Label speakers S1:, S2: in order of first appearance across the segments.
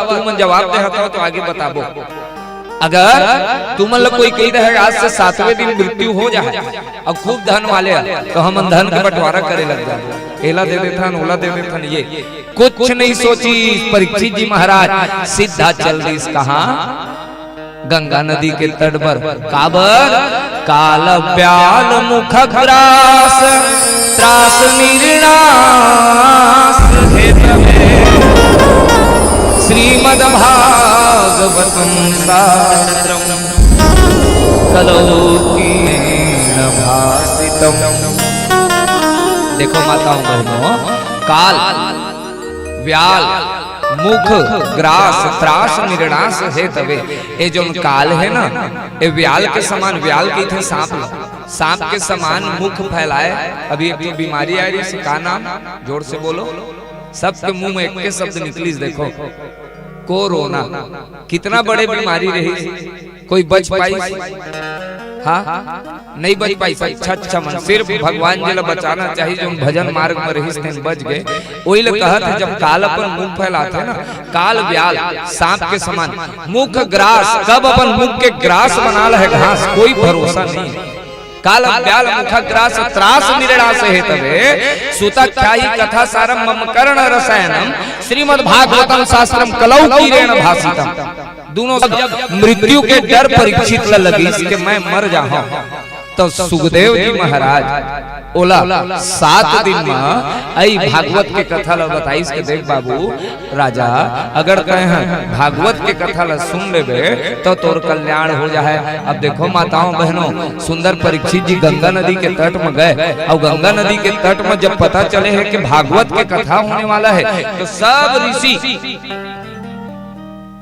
S1: तुम जवाब दे हतो तो आगे बताबो। अगर तुम लोग कोई कही रहे आज से 7वें दिन मृत्यु हो जाए और खूब धन वाले तो हम धन का बंटवारा करे लग जाए, एला दे देथन ओला दे देथन। ये कुछ नहीं सोची परीक्षित जी महाराज सीधा चल दी कहां गंगा नदी के तट पर। काबर काल ब्याल मुख ग्रास त्रास निर्णास श्रीमद् भागवतम शास्त्रम कलौकीन भासितम। देखो माताओं बहनों, काल व्याल मुख ग्रास त्रास निर्णास है तवे। ये जो काल है ना, ये व्याल के समान, व्याल के थे सांप के समान मुख फैलाए। अभी एक बीमारी आई रही, का नाम जोर से बोलो, सबके मुंह में एक के शब्द निकली। देखो कोरोना कितना बड़े बीमारी रही, कोई बच पाई? हाँ नहीं बच पाई। अच्छा मन सिर्फ भगवान जी बचाना चाहिए, जो भजन मार्ग में रही बच गए। वही लोग कहते जब काल अपन मुख फैलाते ना, काल व्याल सांप के समान मुख ग्रास, कब अपन मुख के ग्रास बना है घास, कोई भरोसा नहीं है। काल व्याल मुख ग्रास त्रास निर्णास है तवे सुताख्यायी कथा सारम मम कर्ण रसायनम श्रीमद् भागवतम शास्त्रम कलौकीरेण भासितम। दोनों मृत्यु के डर परीक्षित लगी कि मैं मर जाऊं, तो सुखदेव जी महाराज ओला 7 दिन में आई भागवत के कथा ला बताई के देख बाबू राजा, अगर कहे भागवत के कथा ला सुन लेबे तो तोर कल्याण हो जाए। अब देखो माताओं बहनों, सुंदर परीक्षित जी गंगा नदी के तट में गए और गंगा नदी के तट में जब पता चले है कि भागवत के कथा होने वाला है, तो सब ऋषि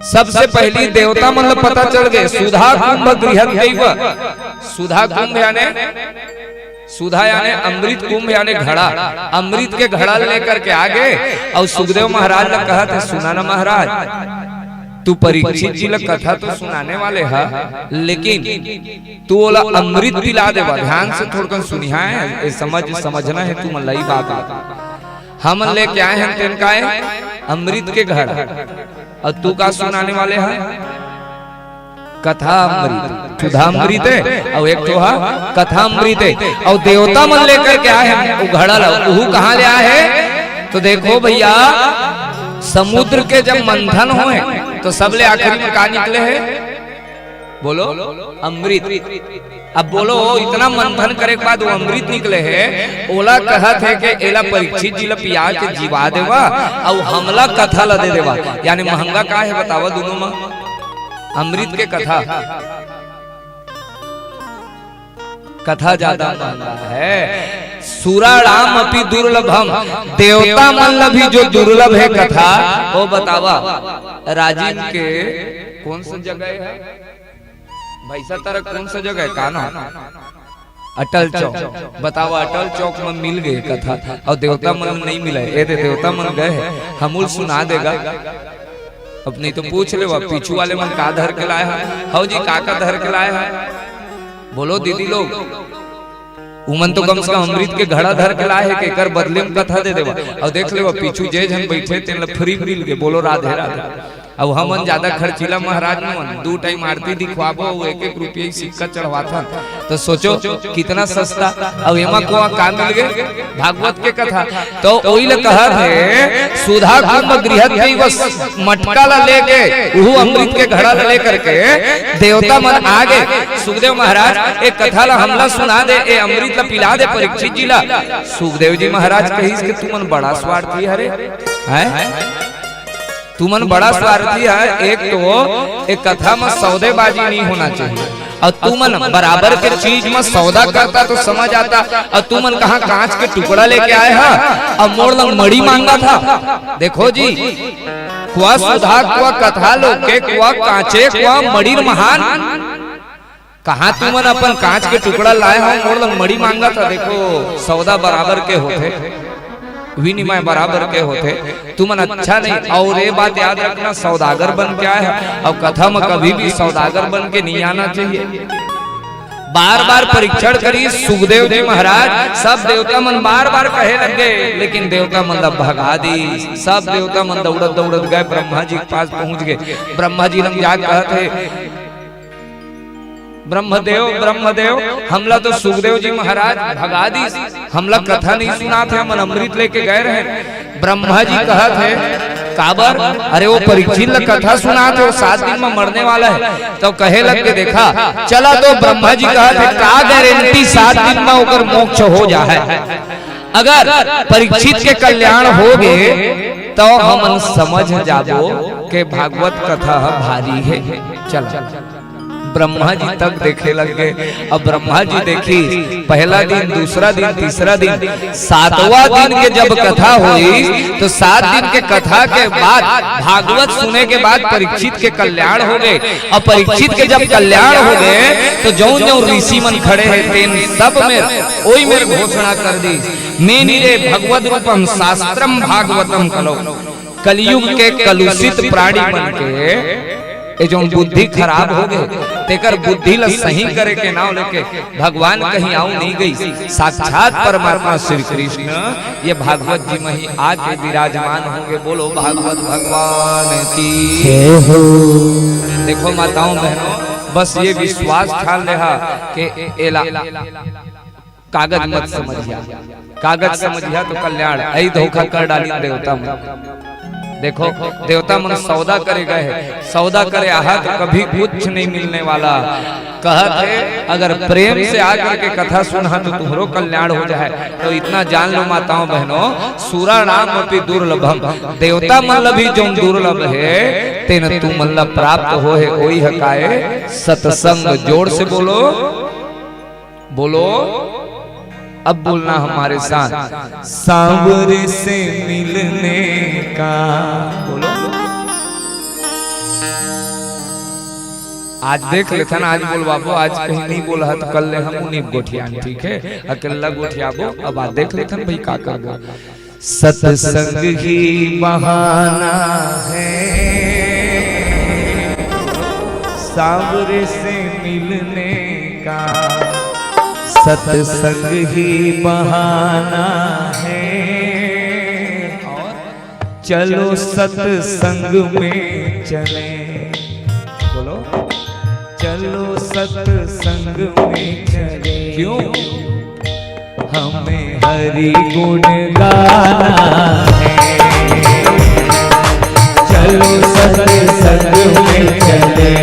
S1: सबसे पहली देवता मतलब पता चल गए। सुधा कुंभ गृहत, सुधा कुंभ यानी सुधा यानी अमृत, कुंभ यानी घड़ा, अमृत के घड़ा लेकर के आगे। और सुखदेव महाराज ने कहा था, सुना ना महाराज, तू परीक्षित जी लोग कथा तो सुनाने वाले है, लेकिन तू बोला अमृत पिला देवा। ध्यान से थोड़ा सुनिया है, समझना है तू मलाई बात। हम लेके आए हैं तिनका अमृत के घर, और तू का सुनाने वाले हैं कथा अमृत, सुधामृत और एक तो कथा अमृत। और देवता मन लेकर के आए हैं उघड़ा ला, वो कहाँ ले आए हैं? तो देखो भैया, समुद्र के जब मंथन हुए तो सबले आखिरी में का निकले हैं? बोलो अमृत। अब बोलो इतना मंथन करे के बाद वो अमृत निकले है। ओला कहत है कि एला परीक्षित जी ला पिया के जीवा देवा और हमला कथा ला दे देवा। यानी महंगा का है बतावा दोनों में? अमृत के कथा, कथा ज्यादा महंगा है। सुराणाम अपि दुर्लभम, देवता मन भी जो दुर्लभ है कथा, वो बतावा। राजीव के कौन सा जगह है भैसा तारा, कौन सा जगह है का नाम? अटल चौक। बतावा अटल चौक में मिल गए कथा और देवता मन नहीं मिला। ये देवता मन गए, हमूल सुना देगा। अपनी तो पूछ ले, पीछू वाले मन का धर के लाया है? हाउ जी का धर के लाया है? बोलो दीदी लोग, उमन तो कम से कम अमृत के घड़ा धर के लाए है कि कर बदले में कथा दे देवा। और देख ले पीछू जे जन बैठे तेन फ्री मिल गए। बोलो राधे राधे। अब हमन ज्यादा खर्चीला महाराज में 2 टाइम आरती दिखवाबो, 1-1 रुपये सिक्का चढ़वाता, तो सोचो कितना सस्ता। अब एमा को का मिल गए? भागवत के कथा। तो ओई ले कहा है सुधा कुंभ गृहत गई, बस मटका ला लेके वो अमृत के घड़ा ला लेकर के देवता मन आ गए। सुखदेव महाराज एक कथा ला हमला सुना दे, ए अमृत ला पिला दे परीक्षित जी ला। सुखदेव जी महाराज कही कि तुमन बड़ा स्वार्थी हरे हैं, तुमन बड़ा स्वार्थी है। एक तो एक कथा में सौदेबाजी नहीं होना चाहिए, और तुमन बराबर के चीज में सौदा करता तो समझ आता। और तुमन कहाँ कांच के टुकड़ा लेके आए हैं और मोड़ लंग मड़ी मांगा था। देखो जी, कुआ सुधा कुआ कथा लोग के कुआ कांचे कुआ मड़ी महान, कहा तुमन अपन कांच के टुकड़ा लाए हो, मोड़ लंग मड़ी मांगा था। देखो सौदा बराबर के होते, विनिमय बराबर के होते, तुमन अच्छा नहीं। और ये बात याद रखना, सौदागर बन के आए हैं और कथा में कभी भी सौदागर बन के नहीं आना चाहिए। बार बार परीक्षण करी सुखदेव जी महाराज। सब देवता मन बार बार कहे लगे, लेकिन देवता मन भगा दी। सब देवता मन दौड़त दौड़त गए, ब्रह्मा जी के पास पहुंच गए। ब्रह्मा जी लग जा कहते, ब्रह्मदेव ब्रह्मदेव, हमला तो सुखदेव जी महाराज भगा दी, हमला कथा नहीं सुना थे, हम अमृत लेके गए रहे। ब्रह्मा जी कहा थे काबर, अरे वो परीक्षित ल कथा सुना थे, वो 7 दिन में मरने वाला है। तो कहे लग के देखा चला, तो ब्रह्मा जी कहा थे का गारंटी 7 दिन में होकर मोक्ष हो जाए। अगर परीक्षित के कल्याण हो गए तो हम समझ जाबो के भागवत कथा भारी है। चल ब्रह्मा जी तक देखे लग गए। अब ब्रह्मा जी देखी पहला दिन, दूसरा दिन, तीसरा दिन, 7वां दिन के जब कथा हुई तो 7 दिन के कथा के बाद भागवत सुने के बाद परीक्षित के कल्याण हो गए। और परीक्षित के जब कल्याण हो गए तो जो जो ऋषि मन खड़े हैं तेन सब में वही मेरे घोषणा कर दी, मेनिरे भगवद रूपम शास्त्रम भागवतम कलो। कलयुग के कलुषित प्राणी मन के ये जो बुद्धि खराब हो गए, तेकर बुद्धि ला सही करे के नाम लेके भगवान कहीं आऊ नहीं गई। साक्षात परमात्मा श्री कृष्ण ये भागवत जी में ही आके विराजमान होंगे। बोलो भागवत भगवान की हो। देखो माताओं बहनों, बस ये विश्वास ठान रहा कि एला कागज मत समझिया, कागज समझिया तो कल्याण, ऐ धोखा कर डाली देवता में। देखो देवता मन सौदा करे गए, सौदा करे आहा तो कभी कुछ नहीं मिलने वाला। कहते अगर प्रेम से आकर के कथा सुना तो तुम्हारो कल्याण हो जाए। तो इतना जान लो माताओं बहनों, सूरा नाम अपि दुर्लभम, देवता मन भी जो दुर्लभ है तेन तू मन प्राप्त हो है वही हकाए सत्संग। जोर से बोलो, बोलो अब बोलना हमारे साथ, सांवरे से मिलने का। बोलो आज देख लेता ना, आज बोलवाबो, आज कहीं नहीं बोला तो कल ले हम उन्हीं गोठिया, ठीक है अकेला गोठियाबो। अब आज देख लेता भाई का करबो। सत्संग ही बहाना है सांवरे से मिलने का, सत्संग ही बहाना है। चलो सत्संग में चले, बोलो चलो सत्संग में चले। क्यों? हमें हरि गुण गाना है। चलो सत्संग में चले,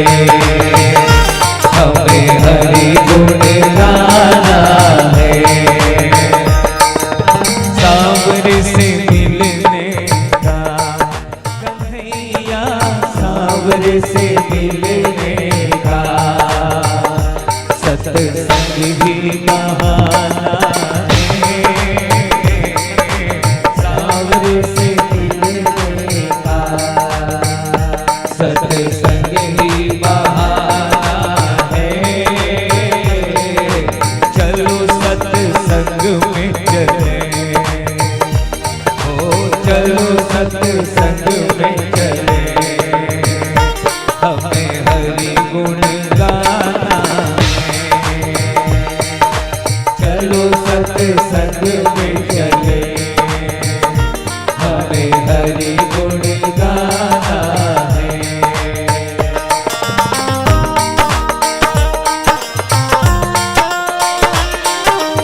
S1: हमें हरि गुण गाना है। सांवरे से मिलने का कन्हैया, सांवरे से मिलने का, सत्संग ही बहाना है। सांवरे से मिलने का, सत्संग ही बहाना है। चलो सत्संग में चले, हो चलो सत्संग में चले, हमें हरि गुण गाना है। चलो सत्संग में चले, हमें हरि गुण गाना है।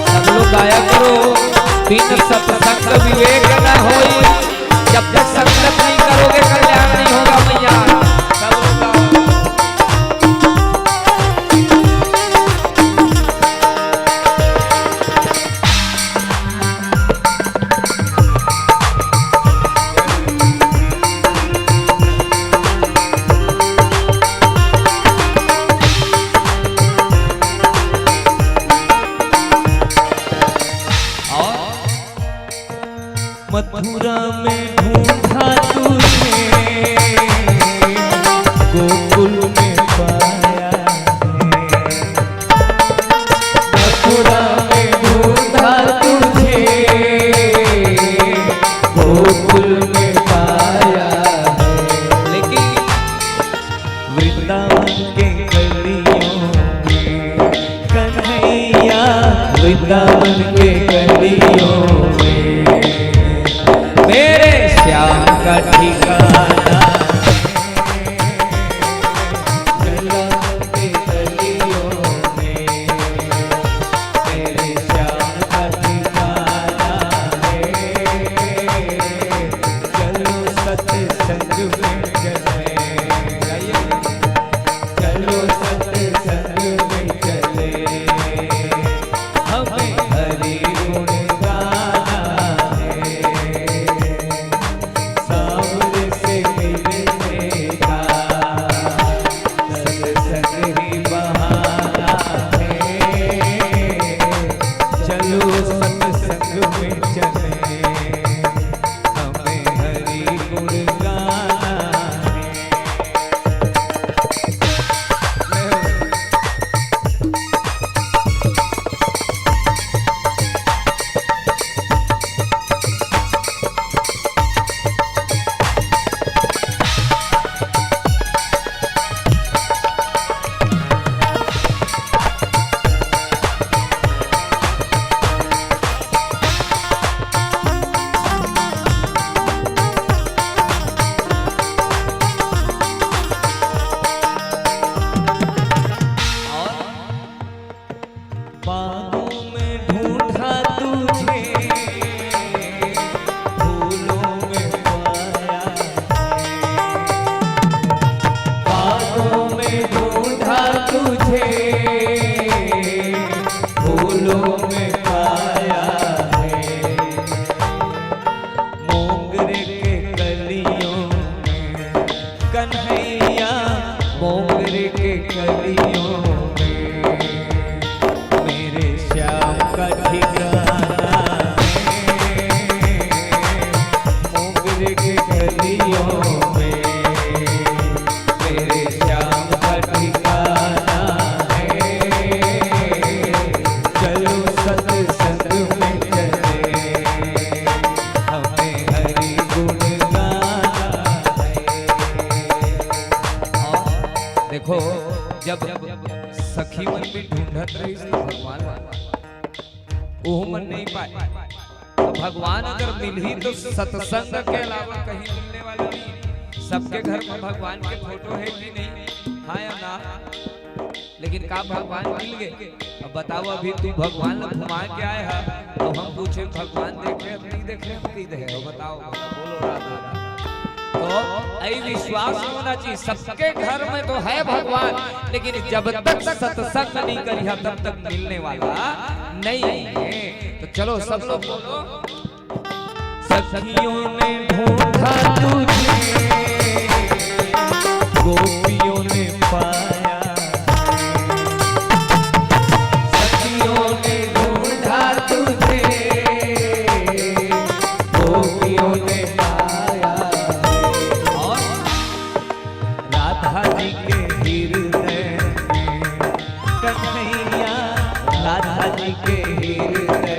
S1: सब लोग गाया करो, बिन सत्संग विवेक न होई। जब तक संगत नहीं करोगे कल्याण नहीं होगा भैया। सब लोग गाओ। मथुरा में ढूंढा तुझे, गोकुल में पाया है। मथुरा में ढूंढा तुझे, गोकुल में पाया है। लेकिन वृंदावन के गलियों में
S2: सत्संग में चले, हमें हरि गुण गाना है। बागों में ढूंढा तुझे, फूलों में पाया है। बागों में ढूंढा तुझे, फूलों में पाया है। मोगरे के कलियों में कन्हैया, मोगरे के कलियों का ठिकाना है। मोगरे के कलियों में मेरे श्याम का ठिकाना है। चलो सत्संग में चले, हमें हरि गुण गाना है।
S1: देखो जब सखी मन भी ढूंढत रही भगवान, वो मन नहीं पाए। तो भगवान अगर मिल ही तो सत्संग के अलावा कहीं मिलने वाला नहीं। सबके घर में भगवान के फोटो है कि नहीं, हाँ या ना? लेकिन का भगवान मिल गए? अब बताओ, अभी तू भगवान घुमा के आए है, तो हम पूछे भगवान देखे अब नहीं देखे, हम नहीं देखे, बताओ बोलो राधा। तो ऐ विश्वास होना चाहिए, सबके घर में तो है भगवान, लेकिन जब तक सत्संग नहीं करिया तब तक मिलने वाला नहीं है। तो चलो सब लोग बोलो,
S2: सखियों ने ढूंढा तुझे, गोपियों ने पाया। सखियों ने ढूंढा तुझे, गोपियों ने पाया। और राधा जी के हृदय में कन्हैया, राधा जी के हृदय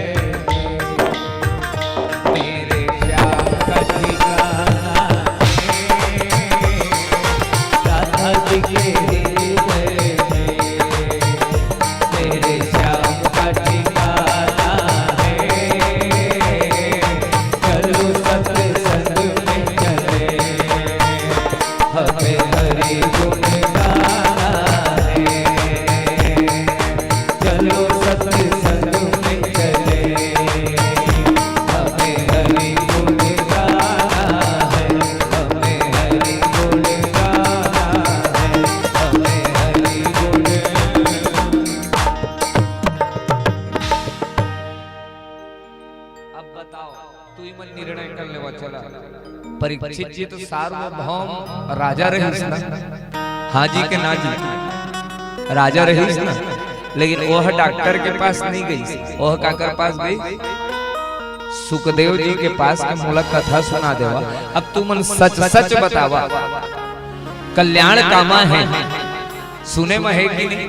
S2: मेरे श्याम का ठिकाना है। राधा जी के हृदय में मेरे श्याम का ठिकाना है। चलो सत्संग में चले, हमें हरि गुण गाना है। चलो सत्संग में चले, हमें हरि गुण गाना है। हमें हरि गुण गाना है। हमें हरि गुण।
S1: अब बताओ तू ही मन निर्णय कर लेवा। चला परीक्षित जी तो सार्वभौम राजा रहीस ना, हाँ जी के ना जी, राजा रहीस ना, लेकिन वह डॉक्टर के पास नहीं गई, वह काकर पास गई? सुखदेव जी के पास के मूलक कथा सुना देवा। अब तू मन सच सच बतावा, कल्याण कामा है, सुने में है कि नहीं?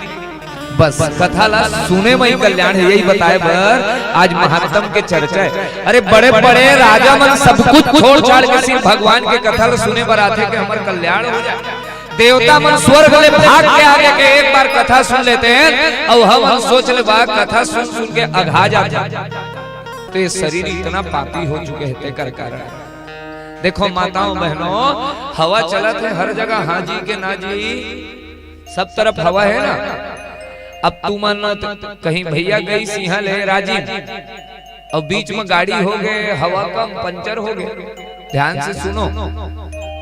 S1: बस कथा ला सुने में ही कल्याण है, यही बताए बर आज महात्म के चर्चा है। अरे बड़े बड़े राजा मन सब कुछ छोड़ छाड़ के सिर्फ भगवान के कथा ला सुने पर आते कि हमारा कल्याण हो जाए। देवता मन स्वर्ग ले भाग के आगे के एक बार कथा सुन लेते हैं, और हम सोच ले बा कथा सुन सुन के अघा जाते, तो ये शरीर इतना पापी हो चुके हैं कर कारण। देखो माताओं बहनों, हवा चलत है हर जगह, हाँ जी के ना जी, सब तरफ हवा है ना। अब तू मन कहीं भैया गई सिंहा ले राजी, और बीच में गाड़ी हो गए, हवा कम, पंचर हो गए, ध्यान से सुनो,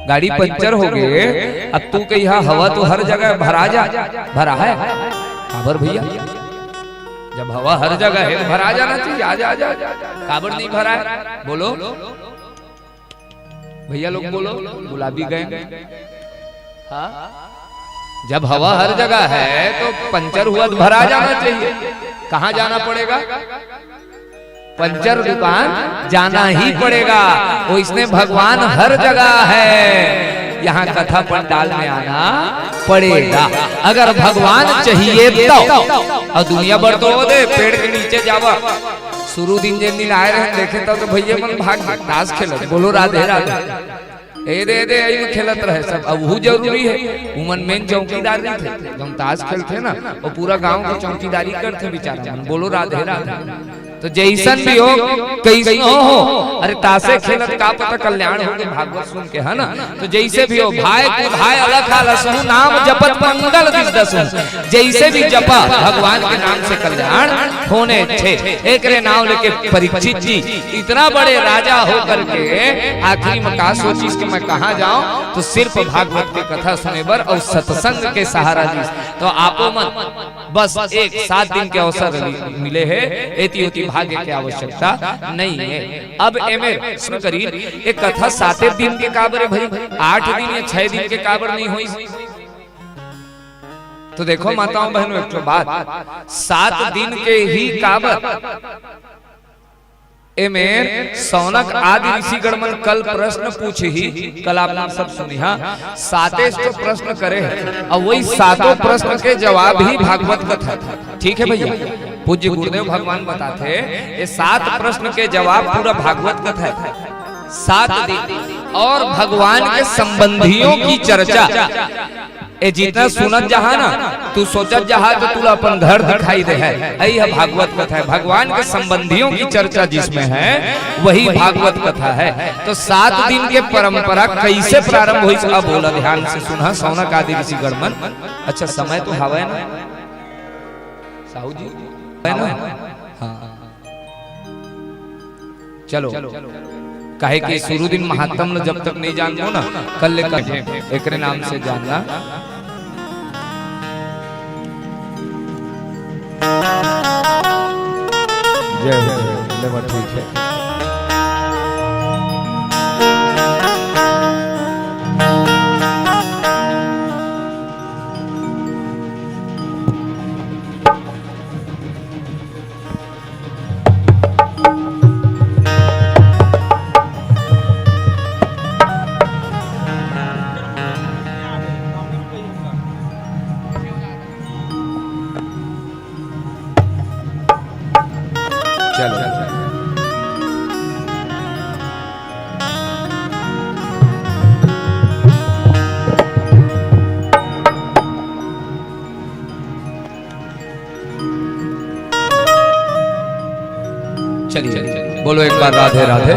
S1: गाड़ी पंचर हो गए। अब तू कही हवा तो हर जगह भरा जा, भरा है काबर भैया? जब हवा हर जगह है भरा जाना चाहिए, आजा आजा, काबर नहीं भरा है? बोलो भैया लोग बोलो, गुलाबी गए। हाँ, जब हवा हर जगह है तो पंचर हुआ तो भरा जाना चाहिए, कहाँ जाना पड़ेगा? पंचर दुकान जाना ही पड़ेगा। वो इसने भगवान हर जगह है, यहाँ कथा पंडाल में आना पड़ेगा। अगर भगवान चाहिए तो और दुनिया भर तो दे पेड़ के नीचे जावा शुरू दिन जिन दिन आए रहे देखे तो भैया मन भाग ताश खेलत, बोलो राधे राधे ए दे दे आई में खेलत रहे सब। अब वो जरूरी है, उमन मेन चौकीदार नहीं थे, जब ताश खेलते ना वो पूरा गांव को चौकीदारी करते बेचारा। बोलो राधे राधे। तो जैसन भी हो कैसन हो, अरे ताशे खेलत का पता कल्याण हो भागवत सुन के, है ना। तो जैसे भी हो भाई भाई अलग हालसहु नाम जपत मंगल दिस दसु, जैसे भी जपा भगवान के नाम से कल्याण होने छे। एक रे नाम लेके परीक्षित जी इतना बड़े राजा हो करके आखिरी में का सोचिस कि मैं कहाँ जाऊं, तो सिर्फ भागवत की कथा सुने बर और सत्संग के सहारा जी। तो आपो मन बस एक 7 दिन के अवसर मिले है, एति भाग्य की आवश्यकता नहीं है। अब एमे सुन करी एक कथा 7 दिन के काबर है भाई, 8 दिन या 6 दिन के काबर नहीं हुई। तो देखो माताओं बहनों एक बात, 7 दिन के ही काबर एमे सौनक आदि ऋषि गणमन कल प्रश्न पूछे ही, कल आपने सब सुनी। हाँ 7 प्रश्न करे और वही 7 प्रश्न के जवाब ही भागवत कथा। ठीक है भैया, पूज्य गुरुदेव भगवान बताते ये 7 प्रश्न के जवाब पूरा भागवत कथा है। 7 दिन और भगवान के संबंधियों की चर्चा। ए जितना सुनत जहा ना तू सोचत जहा तो तू अपन घर दिखाई दे है, यही है भागवत कथा है। भगवान के संबंधियों की चर्चा जिसमें है वही भागवत कथा है। तो 7 दिन के परंपरा कैसे प्रारंभ हुई, अब बोला ध्यान से सुना सौनक आदि ऋषि गणमन। अच्छा समय तो हवा है ना साहू जी, है ना। हाँ चलो कहे कि शुरू दिन महात्म जब तक नहीं जानो ना कल एक नाम से जानना। जय हो ठीक है। चलिए बोलो एक बार राधे राधे।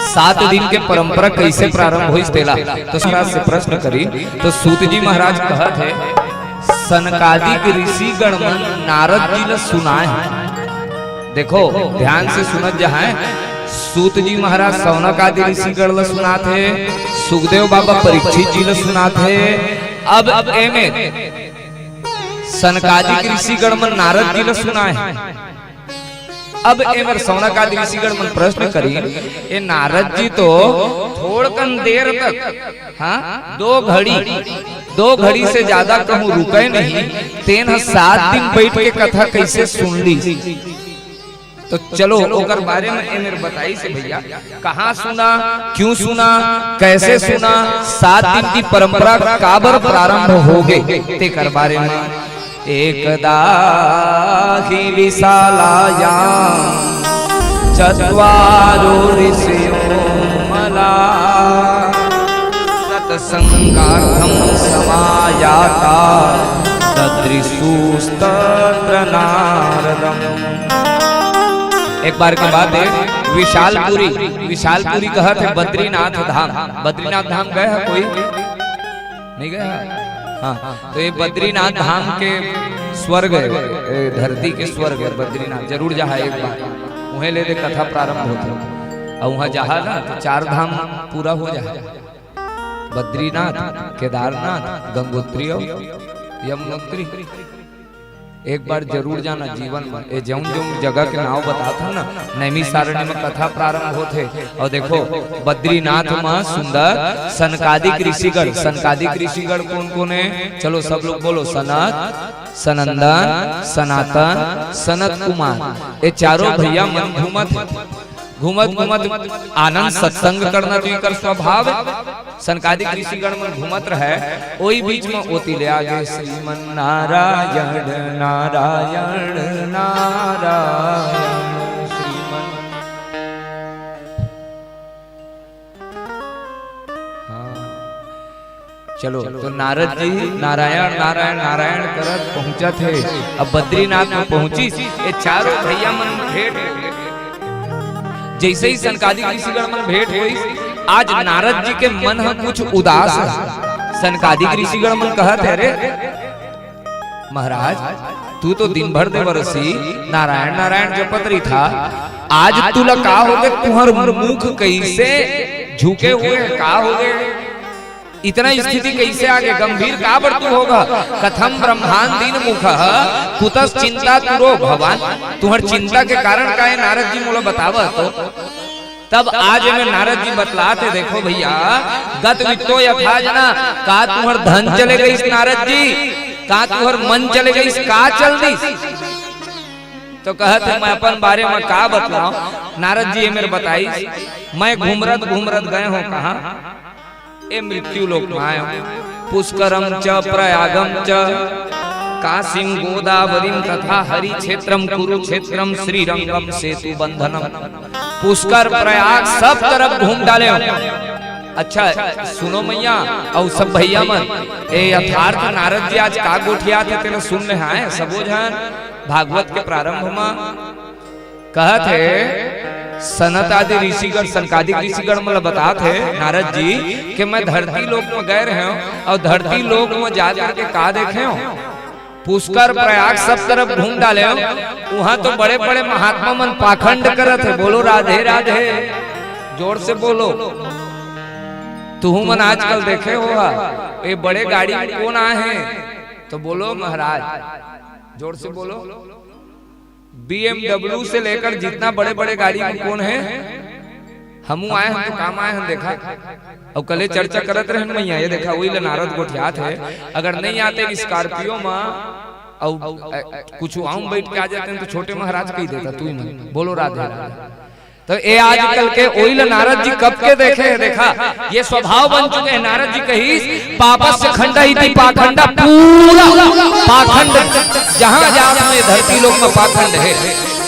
S1: 7 दिन के परंपरा कैसे प्रारंभ हुई तेला, तो महाराज से प्रश्न करी तो सूत जी महाराज कहत है सनकादिक ऋषि गणमन नारद जी ने सुनाए हैं। देखो ध्यान से सुनत जहां सूत जी महाराज सौनक आदि ऋषि गण सुना थे, सुखदेव बाबा परीक्षित जी ने सुना थे। अब एमे सनकादिक ऋषि गणमन नारद जी ने सुनाए हैं। अब एमर सौनक आदि ऋषि गणमन प्रश्न करी ये नारद जी तो थोड़कन देर तक, हाँ 2 घड़ी से ज्यादा कहूँ रुके नहीं, 7 दिन बैठ के कथा कैसे सुन ली। तो चलो ओकर बारे में एमर बताई से भैया कहाँ सुना, क्यों सुना, कैसे सुना, 7 दिन की परंपरा काबर प्रारंभ हो गए तेकर बारे में। एकदा हि विशालायां चत्वारो ऋषयो मला सत्संगार्थं समायाता तद्रिषुस्तत्र नारदम्। एक बार के बाद विशालपुरी कहत है बद्रीनाथ धाम। बद्रीनाथ धाम गए है कोई नहीं गया? हाँ तो ये बद्रीनाथ धाम के स्वर्ग है, धरती के स्वर्ग है बद्रीनाथ। जरूर जहा एक बार वहीं ले दे कथा प्रारंभ होते और वहाँ जहा ना तो 4 धाम पूरा हो जाए, बद्रीनाथ, केदारनाथ, गंगोत्री और यमुनोत्री। एक बार जरूर जाना जीवन में। ये जौन जौन जगह के नाम बताता ना नैमी सारणी में कथा प्रारंभ होते। और देखो बद्रीनाथ में सुंदर सनकादिक ऋषिगण, सनकादिक ऋषिगण कौन कौन है? चलो सब लोग बोलो, सनत, सनंदन, सनातन, सनत कुमार। ये चारों भैया मन घूमत घूमत आनंद सत्संग करना तो इनका स्वभाव है। सनकादिक ऋषिगण में घूमत रहे, वही बीच में ओती ले आगे श्रीमन नारायण नारायण नारायण श्रीमन। चलो तो नारद जी नारायण नारायण नारायण करत पहुंचा थे। अब बद्रीनाथ में पहुंची, ये चारों भैया मन भेंट। जैसे ही सनकादिक ऋषिगण मन भेंट हुई, आज नारद जी के मन है कुछ उदास है। सनकादिक ऋषिगण मन कहत है, अरे महाराज तू तो दिन भर दे बरसी नारायण नारायण जपत रही था, आज तू का हो गए? तुम्हार मुख कैसे झुके हुए, का हो गए? इतना स्थिति कैसे आगे? गंभीर का बर्तु होगा? कथम ब्रह्मांडीन मुख कुतस चिंता तुरो भगवान। तुम्हार चिंता के कारण का है? नारद जी मोला बतावा तो। तब आज में नारद जी बतलाते, देखो भैया गत वित्तो यथा जना, का तुम्हार धन चले गई नारद जी, का तुम्हार मन चले गई, का चल दी? तो कहते मैं अपन बारे में का बतलाऊं? नारद जी ये मेरे बताई, मैं घूमरत घूमरत गए हो कहा? ए मृत्यु लोक में आयो। पुष्करम च प्रयागम च काशीम गोदावरीम तथा हरि क्षेत्रम कुरुक्षेत्रम श्रीरंगम सेतु बंधनम। पुष्कर प्रयाग सब तरफ घूम डाले। अच्छा सुनो मैया और सब भैया मन, ए यथार्थ नारद जी आज का गोठिया थे तेने सुन रहे हैं सबो जन। भागवत के प्रारंभ में कहते सनत आदि ऋषिगण, सनकादिक ऋषिगण मतलब बताते नारद जी कि मैं धरती लोक में गए रहे हूं, और धरती लोक में जाकर के का देखे हो? पुष्कर प्रयाग सब तरफ घूम डाले हो। वहां तो बड़े बड़े महात्मा मन पाखंड करत है। बोलो राधे राधे, जोर से बोलो। तू मन आजकल देखे हो ये बड़े गाड़ी में कौन आए हैं? तो बोलो महाराज, जोर से बोलो। BMW से लेकर जितना बड़े बड़े गाड़ी में कौन है? हमू आए हैं तो काम आए हैं। देखा और कल चर्चा करत रहे मैया, ये देखा वही नारद गोठिया थे। अगर नहीं आते स्कॉर्पियो में और कुछ आम बैठ के आ जाते हैं तो छोटे महाराज कही देता तू ही मन। बोलो राधे राधे। तो ये आजकल के ओइल नारद जी कब के देखे? देखा ये स्वभाव बन चुके हैं। नारद जी कही पापस से खंडा ही थी पाखंडा, पूरा पाखंड जहां जहां में धरती लोक में पाखंड है।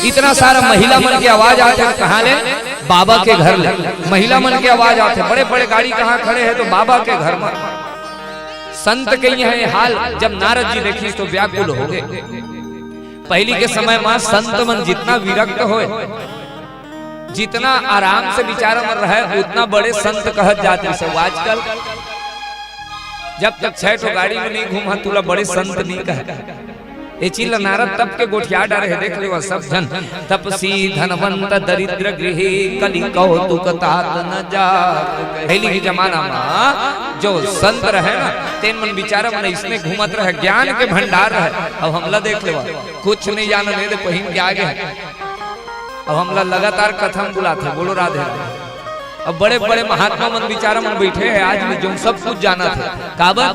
S1: इतना सारा महिला मन की आवाज आते हैं, कहाँ ले? बाबा के घर ले। महिला मन की आवाज आते, बड़े बड़े गाड़ी कहाँ खड़े हैं? तो बाबा के घर में। संत के ये हाल जब नारद जी देखी तो व्याकुल हो गए। पहली के समय में संत मन जितना विरक्त होए, जितना आराम से विचार में रहे, उतना बड़े संत कहत जाते सब। आजकल जब तक 6 तो गाड़ी में नहीं घूमा तुला बड़े संत नहीं कहे। ये चीज नारद तब के गोठिया डारे है, देख लो सब जन। तपसी धनवंत दरिद्र गृही कली कौतुक तात न जात। पहली के जमाना में जो संत रहे ना, तेन मन विचार मन इसमें घूमत रहे, ज्ञान के भंडार रहे। अब हमला देख लो, कुछ नहीं जाना नहीं दे पहिन के आगे। अब हमला लगातार कथम बुलाते, बोलो राधे राधे। अब बड़े बड़े महात्मा मन विचार मन बैठे हैं आज में, जो सब कुछ जाना था काबा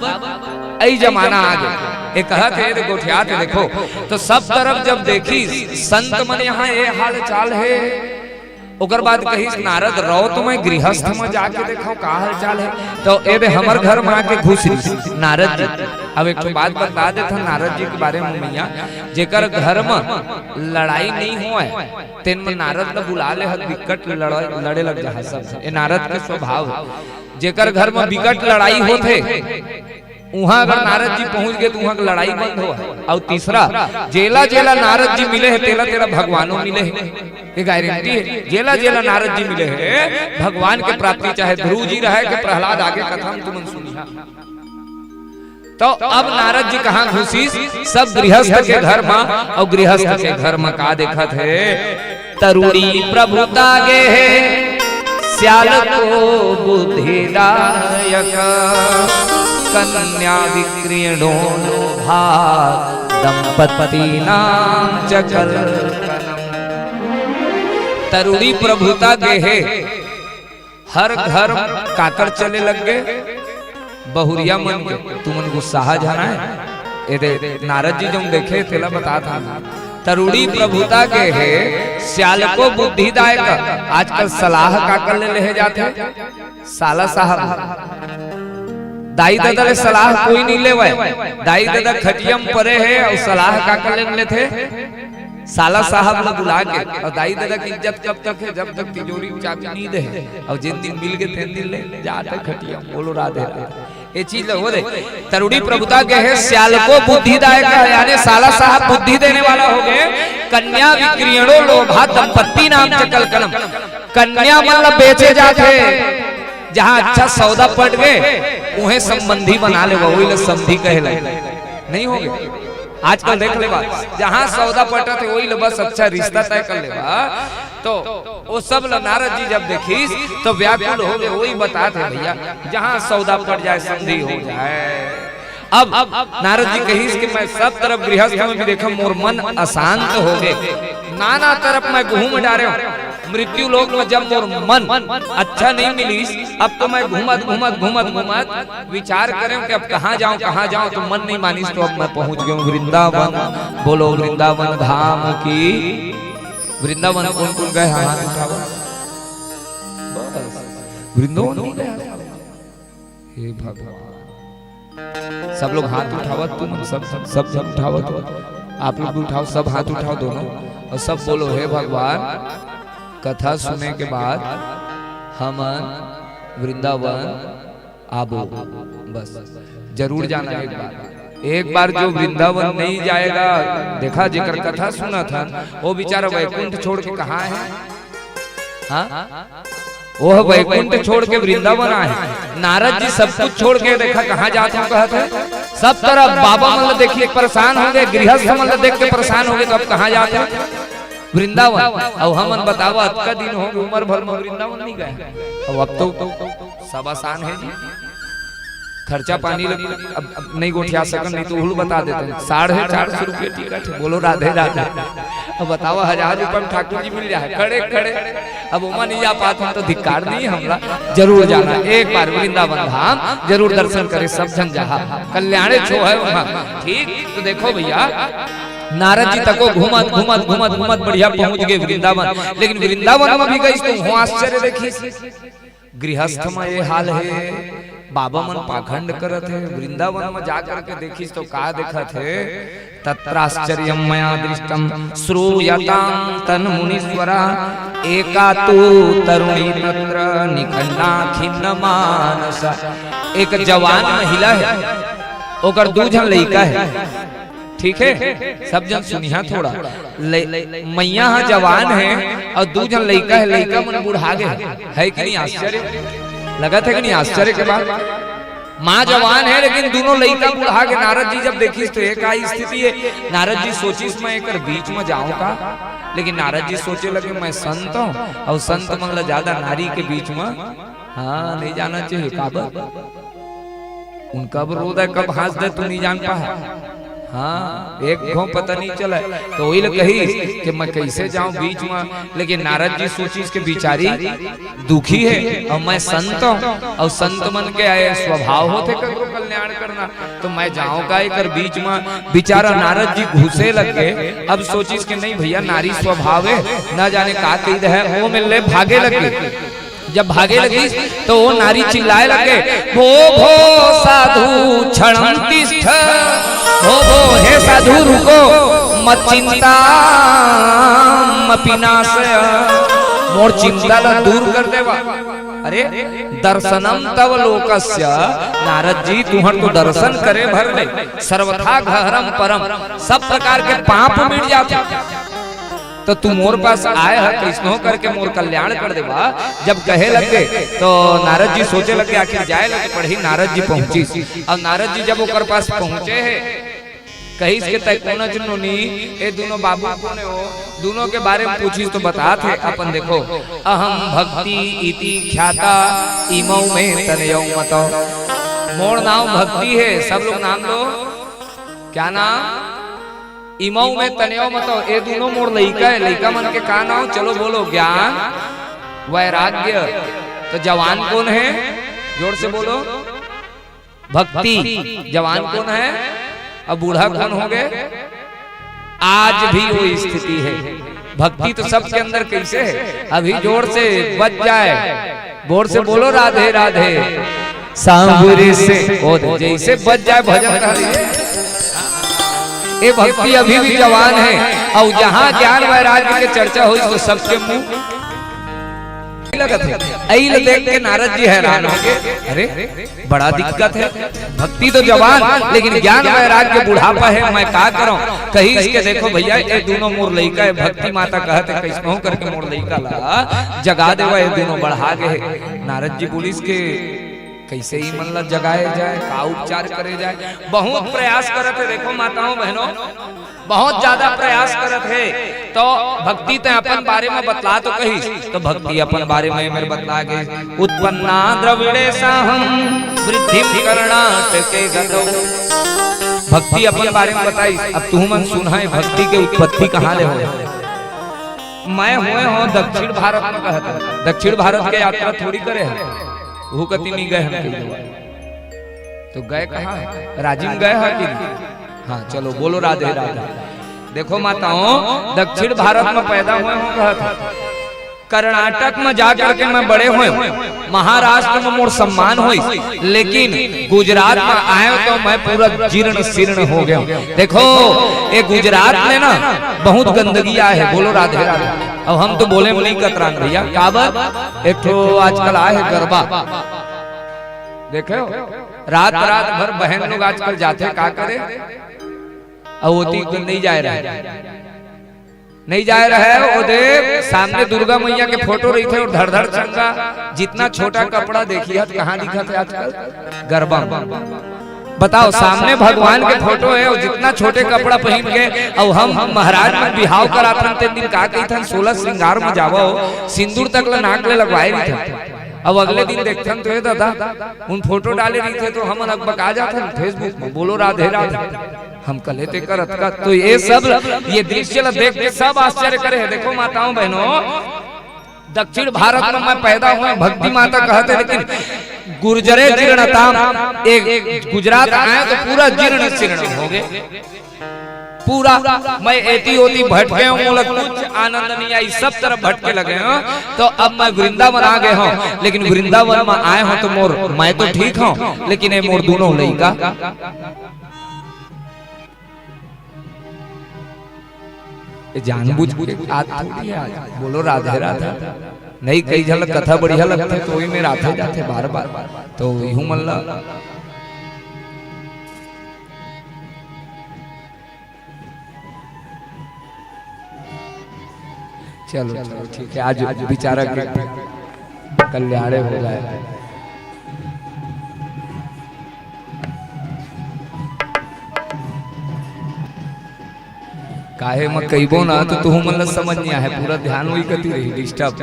S1: ऐ जमाना आ गया। ये कहा थे गोठिया थे, देखो तो सब तरफ जब देखी संत मन यहाँ ये हाल चाल है। उकर बाद कही नारद रहो तो मैं गृहस्थ में जाके देखो का हाल चाल है। तो ए हमर घर में आके घुस रही नारद जी। अब एक बात बता देता नारद जी के बारे में मैया, जेकर घर में लड़ाई नहीं हुआ तेन में नारद ने बुला ले विकट लड़े लग जा सब। ये नारद के स्वभाव। जेकर घर में विकट लड़ाई होते वहां अगर नारद जी पहुंच गए तो वहां की लड़ाई बंद हो। और तीसरा जेला जेला नारद जी मिले है तेला तेरा भगवानों मिले है, ये गारंटी है। जेला जेला नारद जी मिले है भगवान के प्राप्ति, चाहे ध्रुव जी रहे कि प्रहलाद, आगे कथा तुम सुनिया। तो अब नारद जी कहाँ घुसी? सब गृहस्थ के घर में। और गृहस्थ के घर में का देखा थे? तरुणी प्रभुता गे है श्याल को बुद्धिदायक, कन्या विक्रीणो भाग दंपतीनां च कलकलम। तरुणी प्रभुता गेहे, हर घर काकर चले लग गए, बहुरिया मन के तुमन गुस्सा जाना है। ये नारद जी जब देखे तेला बता था, तरुणी प्रभुता के है श्याल को बुद्धिदायक। आजकल सलाह काकर ले जाते, साला साहब दाई दादा ले सलाह कोई नहीं ले, दाई दादा खटियम परे है और सलाह काकर ले थे साला साहब ने बुला के। और दाई दादा की इज्जत कब तक है, जब तक तिजोरी चाबी नहीं दे, और जिन दिन मिल गए तीन दिन ले जाते खटियम। बोलो राधे राधे। ये चीज हो रही, तरुणी प्रभुता के है श्याल को बुद्धिदायक, यानी साला साहब बुद्धि देने वाला हो गए। कन्या विक्रियणो लोभा दंपत्ति नाम च कलकलम। कन्या मतलब बेचे जाते, जहाँ अच्छा सौदा पड़ गए उन्हें संबंधी बना ले, वही समधी कहे नहीं हो गए। आजकल देख ले जहाँ सौदा पटा थे वही बस अच्छा रिश्ता तय कर लेगा। तो वो सब नारद जी जब देखी तो व्याकुल हो गए, वही बताते भैया जहाँ सौदा पड़ जाए संधि हो जाए। अब नारद जी कही कि मैं सब तरफ गृहस्थ में भी देखा, मोर मन अशांत हो गए, नाना तरफ मैं घूम डारे हूँ। मृत्यु लोक में जब मोर मन अच्छा नहीं मिली, अब तो मैं घूमत घूमत घूमत घूमत विचार करें कि अब कहाँ जाऊं कहाँ जाऊं, तो मन नहीं मानिस, तो अब मैं पहुंच गया वृंदावन। बोलो वृंदावन धाम की। वृंदावन कौन कौन गए हाथ उठाओ, वृंदावन हे भगवान सब लोग हाथ उठावत, तुम सब उठावत, आप लोग भी उठाओ, सब हाथ उठाओ दोनों, और सब बोलो हे भगवान कथा सुने के बाद हम वृंदावन आबो। बस जरूर जाना एक बार जो वृंदावन नहीं जाएगा, देखा जेकर कथा सुना था वो बेचारा वैकुंठ छोड़ के कहाँ है, हाँ वो वैकुंठ छोड़ के वृंदावन आए। नारद जी सब कुछ छोड़ के देखा कहाँ जाते हैं, कहते सब तरफ बाबा मतलब देखिए परेशान हो गए, गृहस्थ मतलब देख के परेशान हो गए, तो अब कहाँ जाते हैं वृंदावन। अब हम बताओ अब का दिन हो उम्र भर में वृंदावन नहीं गए, अब तो सब आसान है जी, खर्चा पानी अब नहीं गोठिया सकन, नहीं तो उल्लू बता देते हैं 450 रुपये टिकट है। बोलो राधे राधे। अब बताओ 1000 रुपये में ठाकुर जी मिल जाए खड़े खड़े, अब उमा नहीं जा पाते तो धिक्कार नहीं हमला, जरूर जाना एक बार वृंदावन धाम, जरूर दर्शन करे सब जन जहा, कल्याणे छो है वहाँ। ठीक तो देखो भैया नारद जी तक घूमत घूमत घूमत घूमत बढ़िया पहुंच गए वृंदावन। लेकिन वृंदावन में भी गई तो आश्चर्य देखी, गृहस्थ में ये हाल है, बाबा मन पाखंड करत है। वृंदावन में जाकर के देखी तो का देखत है, तत्राश्चर्यम मया दृष्टम श्रूयतां तन मुनीश्वरा, एका तु तरुणी तत्र निखंडा खिन्न मानस। एक जवान महिला है, ओकर दू जन लड़का है, ठीक है सब जन सुनिया थोड़ा, मैया जवान है और दू जन लड़का है, लड़का मन बुढ़ा गए है कि नहीं आश्चर्य लगा था कि नहीं आश्चर्य के बाद माँ जवान है लेकिन दोनों लड़का बुढ़ा के। नारद जी जब देखी तो एक आई स्थिति है, नारद जी सोची मैं एक बीच में जाऊं का, लेकिन नारद जी सोचे लगे मैं संत हूँ और संत मतलब ज्यादा नारी के बीच में हाँ नहीं जाना चाहिए। काबर उनका भी रोदा कब हंस दे तू नहीं जान पा, हाँ एक घों पता नहीं चला, तो वही लोग कही कि मैं कैसे जाऊं बीच में। लेकिन नारद जी सोची इसके बिचारी दुखी है और मैं संत हूँ और संत मन के आए स्वभाव होते करो कल्याण करना, तो मैं जाऊंगा एक बीच में। बेचारा नारद जी घुसे लगे, अब सोची कि नहीं भैया नारी स्वभाव है, न जाने का कही है, वो मिल भागे लगे। जब भागे लगी तो वो नारी चिल्लाए लगे, भो भो साधु क्षणं तिष्ठ, भो भो हे साधु रुको मत चिंता मपिनाशय, मोर चिंता ला दूर कर देवा। अरे दर्शनम तव लोकस्य, नारद जी तुहर तो दर्शन करे भर ले, सर्वथा गहरम परम, सब प्रकार के पाप मिट जाते, तो तू मोर पास आए है कैसनो करके मोर कल्याण कर देवा। जब कहे लगे तो नारद जी सोचे लगे आखिर जाए लगे पढ़ी। नारद जी पहुंची और नारद जी जब ओकर पास पहुंचे है कहीं के तय कोना चुनोनी ये दोनों बाबू कौन हो, दोनों के बारे में पूछी तो बता थे अपन देखो, अहम भक्ति इति ख्याता इमौ में तनयौ मतो, मोर नाम भक्ति है, सब लोग नाम लो, क्या नाम इमऊ में तनयो मतो ए दोनों मोर लइका है, लइका मन के का नाम, चलो बोलो, ज्ञान वैराग्य। तो जवान कौन है, जोर से बोलो, भक्ति। जवान कौन है, अब बूढ़ा कौन हो गए, आज भी वो स्थिति है। भक्ति तो सबके अंदर कैसे है, अभी जोर से बच जाए, जोर से बोलो राधे राधे सांवरे से ओ जैसे बच जाए भजन कर ये भक्ति अभी भी जवान है। और जहाँ ज्ञान वैराग्य के चर्चा हुई तो सबके मुंह देख के नारद जी हैरान हो गए, अरे बड़ा दिक्कत है, भक्ति तो जवान लेकिन ज्ञान वैराग्य बुढ़ापा है, मैं क्या करूं। कहीं इसके देखो भैया ये दोनों मोर लइका है, भक्ति माता कहते कैसे करके मोर लइका ला जगा देवा, ये दोनों बढ़ा गए। नारद जी पुलिस के कैसे ही मतलब जगाए जाए, का उपचार करे जाए, बहुत प्रयास करत है। देखो माताओं बहनों बहुत ज्यादा प्रयास करत है। तो भक्ति तो अपन बारे में बतला तो कही, तो भक्ति अपन बारे में मेरे बतला गए, उत्पन्ना द्रविड़े साहम वृद्धि कर्णाटके गतौ। भक्ति अपन बारे में बताई। अब तू मन सुना है भक्ति के उत्पत्ति कहाँ ले हो। मैं हुए हो दक्षिण भारत में कहता, दक्षिण भारत के यात्रा थोड़ी करे है, वो कति नहीं गए हम, तो गए कहाँ है, राजिम गए है कि नहीं? हाँ चलो बोलो राधे राधे। देखो माताओं दक्षिण भारत में पैदा हुए हो कहता, कर्नाटक में जाकर के मैं बड़े हुए, महाराष्ट्र में मोर सम्मान हुई, लेकिन गुजरात में आए तो मैं पूरा जीर्ण शीर्ण हो गया। देखो ये गुजरात में ना बहुत गंदगी आए है, बोलो राधे राधे। अब हम तो बोले नहीं कतरान भैया, काबर एक तो आजकल आए है गरबा, देखो रात रात भर बहन लोग आजकल जाते का करे, अवती नहीं जा रहा है, नहीं जा रहा है। वो देख सामने दुर्गा मैया के फोटो रही थे और धड़ धड़ चंगा, जितना छोटा कपड़ा देखिए कहाँ दिखा थे आजकल गरबा। बताओ सामने भगवान के फोटो है और जितना छोटे कपड़ा पहन के, और हम महाराज में बिहाव कराथन ते दिन का कही था 16 श्रृंगार में जावो, सिंदूर तक ला नाक ले लगवाए नहीं थे। अब अगले दिन देखथन तो दादा उन फोटो डाले नहीं थे, तो हम लगभग आ जाते फेसबुक में, बोलो राधे राधे। हम कले ते करत का, तो ये सब ये दृश्य देख के सब आश्चर्य करे है। देखो माताओं बहनों दक्षिण भारत में मैं पैदा हुआ, भक्ति माता कहते, लेकिन गुर्जरे जीर्णताम, एक गुजरात आए तो पूरा जीर्ण शीर्ण हो गए, पूरा मैं एती ओती भटके हूँ, कुछ आनंद नहीं आई, सब तरफ भटके लगे हूँ। तो अब मैं वृंदावन आ गए हूँ, लेकिन वृंदावन में आए हूँ तो मोर मैं तो ठीक हूँ, लेकिन ये मोर दोनों लइका जानबूझ के बोलो राधे राधे नहीं, कई झलक कथा बढ़िया लगते तो वही में राधे जाते बार बार, तो यूं मल्ला चलो चलो ठीक है, आज बेचारा कल्याण हो जाए। काहे मैं कहीबो ना तो तू मतलब समझ नहीं आए, पूरा ध्यान वही करती रही डिस्टर्ब।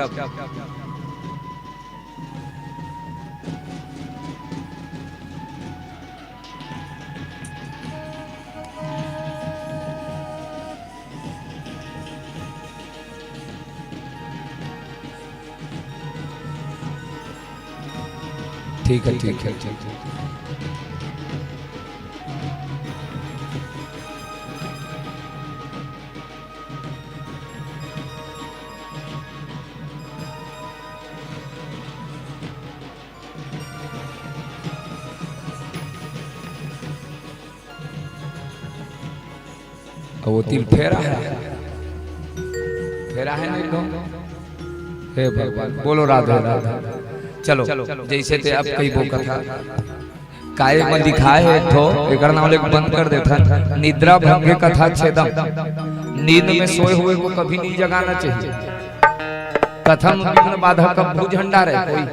S1: ठीक है ठीक है ठीक है। वो तिल फेरा है नहीं तो हे भगवान बोलो राधे राधे। चलो जैसे थे अब कई वो कथा काय में दिखाए है तो एक नाम ले बंद कर देता, निद्रा भंग कथा छेदम, नींद में सोए हुए को कभी नहीं जगाना चाहिए। कथम विघ्न बाधा कब भू झंडा रहे कोई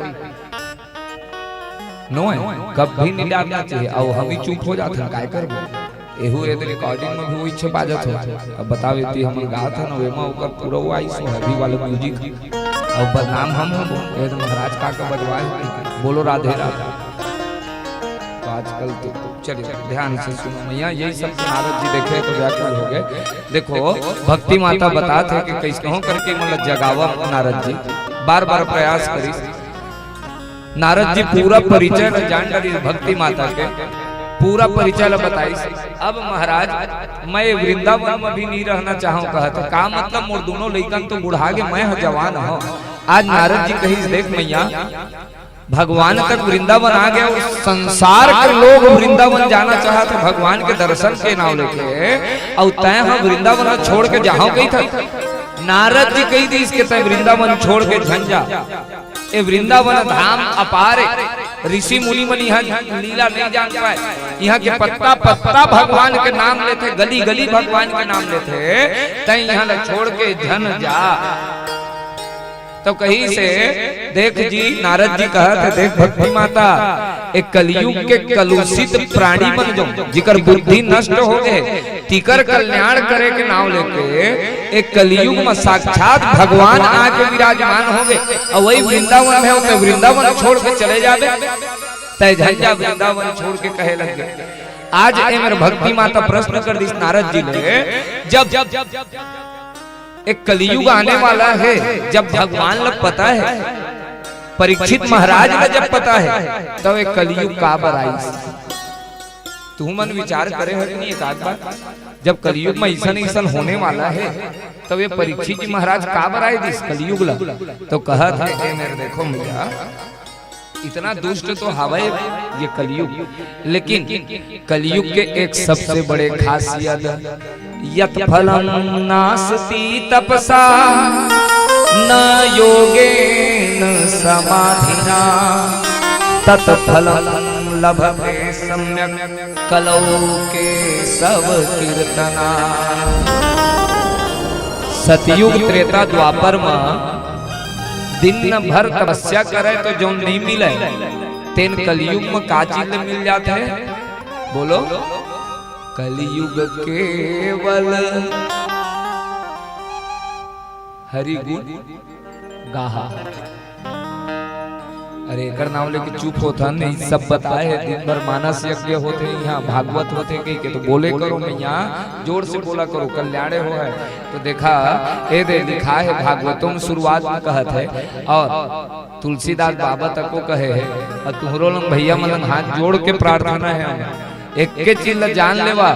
S1: नो है, कभी नहीं डालना चाहिए। और हम ही चुप हो जाते हैं, काय करबो एहू ए रिकॉर्डिंग में भी वो इच्छा बाजत हो। अब बताओ इतनी हम गात है ना वेमा ओकर पूरा वो आई सो हैवी वाला म्यूजिक, और बदनाम हम महाराज का बजवाए बोलो राधे राधे। तो आजकल तो चलिए ध्यान से सुनो मैया, यही सब नारद जी देखे तो व्याकुल हो गए। देखो भक्ति माता बताते कि कैसे हो करके मतलब जगावा नारद जी, बार बार प्रयास करी। नारद जी पूरा परिचय न जान डाली भक्ति माता के, पूरा परिचय ल बताई। अब महाराज मैं वृंदावन में भी नहीं रहना चाहूँ कहते, का मतलब मोर दोनों लइकन तो बुढ़ा गए, मैं जवान हूँ। आज नारद जी कही देख मैया भगवान तक वृंदावन आ गया और संसार के लोग वृंदावन जाना चाहते भगवान के दर्शन के नाम लेके, और तय हम वृंदावन छोड़ के जहाँ गई था। नारद जी कही थी इसके तय वृंदावन छोड़ के झंझा, ये वृंदावन धाम अपार, ऋषि मुनि मन यहाँ लीला नहीं जान पाए। यहाँ के पत्ता पत्ता भगवान के नाम लेते, गली गली भगवान के नाम लेते, तय यहाँ छोड़ के झन जा। तो कहीं से देख जी नारद जी कहा थे, देख भक्ति माता एक कलयुग के कलुषित प्राणी बन जाओ, जिकर बुद्धि नष्ट हो गए, तिकर कल्याण करे के नाम लेके एक कलयुग में साक्षात भगवान आके विराजमान हो गए। और वही वृंदावन है, तो वृंदावन छोड़ के चले जावे, तय झंझा वृंदावन छोड़ के कहे लगे। आज ए मेरे भक्ति माता प्रश्न कर दी नारद जी ने, जब एक कलयुग आने वाला है, जब भगवान लोग पता है, परीक्षित महाराज का जब पता है, तो एक कलयुग का बराई। तू मन विचार करे है नहीं एक आध बार, जब कलयुग में ऐसा होने वाला है, तो ये परीक्षित महाराज का बराई दिस कलयुग ला। तो कहा था मेरे देखो भैया इतना दुष्ट तो हवा ये कलयुग, लेकिन कलयुग के एक सबसे बड़े खासियत यत फलम नास्ति तपसा न योगेन समाधिना तत फलम लभते सम्यक कलौ के सब कीर्तना। सतयुग त्रेता द्वापर में दिन भर तपस्या करे तो जो नहीं मिले, तेन कलयुग में का चीज मिल जाते है? बोलो कलयुग केवल हरि गुण गाहा। अरे एकर नाम लेके चुप होता नहीं, सब बताए है। दिन भर मानस यज्ञ होते हैं, यहाँ भागवत होते कहीं के, तो बोले करो मैं यहाँ जोर से बोला करो, कल्याणे हो है। तो देखा ए दे लिखा है भागवतों में शुरुआत में कहत है, और तुलसीदास बाबा तक को कहे है, और तुहरो लोग भैया मन हाथ जोड़ के प्रार्थना है, एक के चीज जान लेवा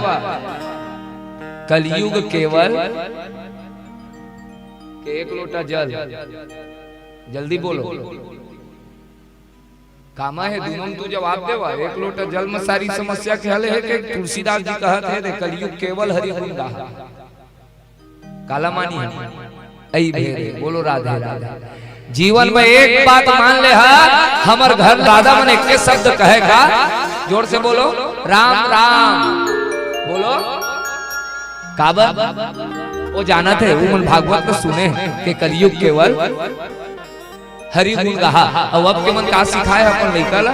S1: कलयुग केवल के एक लोटा जल, जल्दी बोलो कामा है दोनों तू जवाब देवा, एक लोटा जल में सारी समस्या के हल है। कि तुलसीदास जी कहत है कलयुग केवल हरि गुण गाहा, काला मानी है ऐ भेरे। बोलो राधे राधे। जीवन में एक बात मान ले हा, हमर घर दादा मन एक के शब्द कहेगा, जोर से बोलो राम राम। बोलो काबर वो जाना थे, वो मन भागवत में सुने कि कलयुग केवल हरि गुण गाहा। और अब के मन का सिखाए अपन लइका ला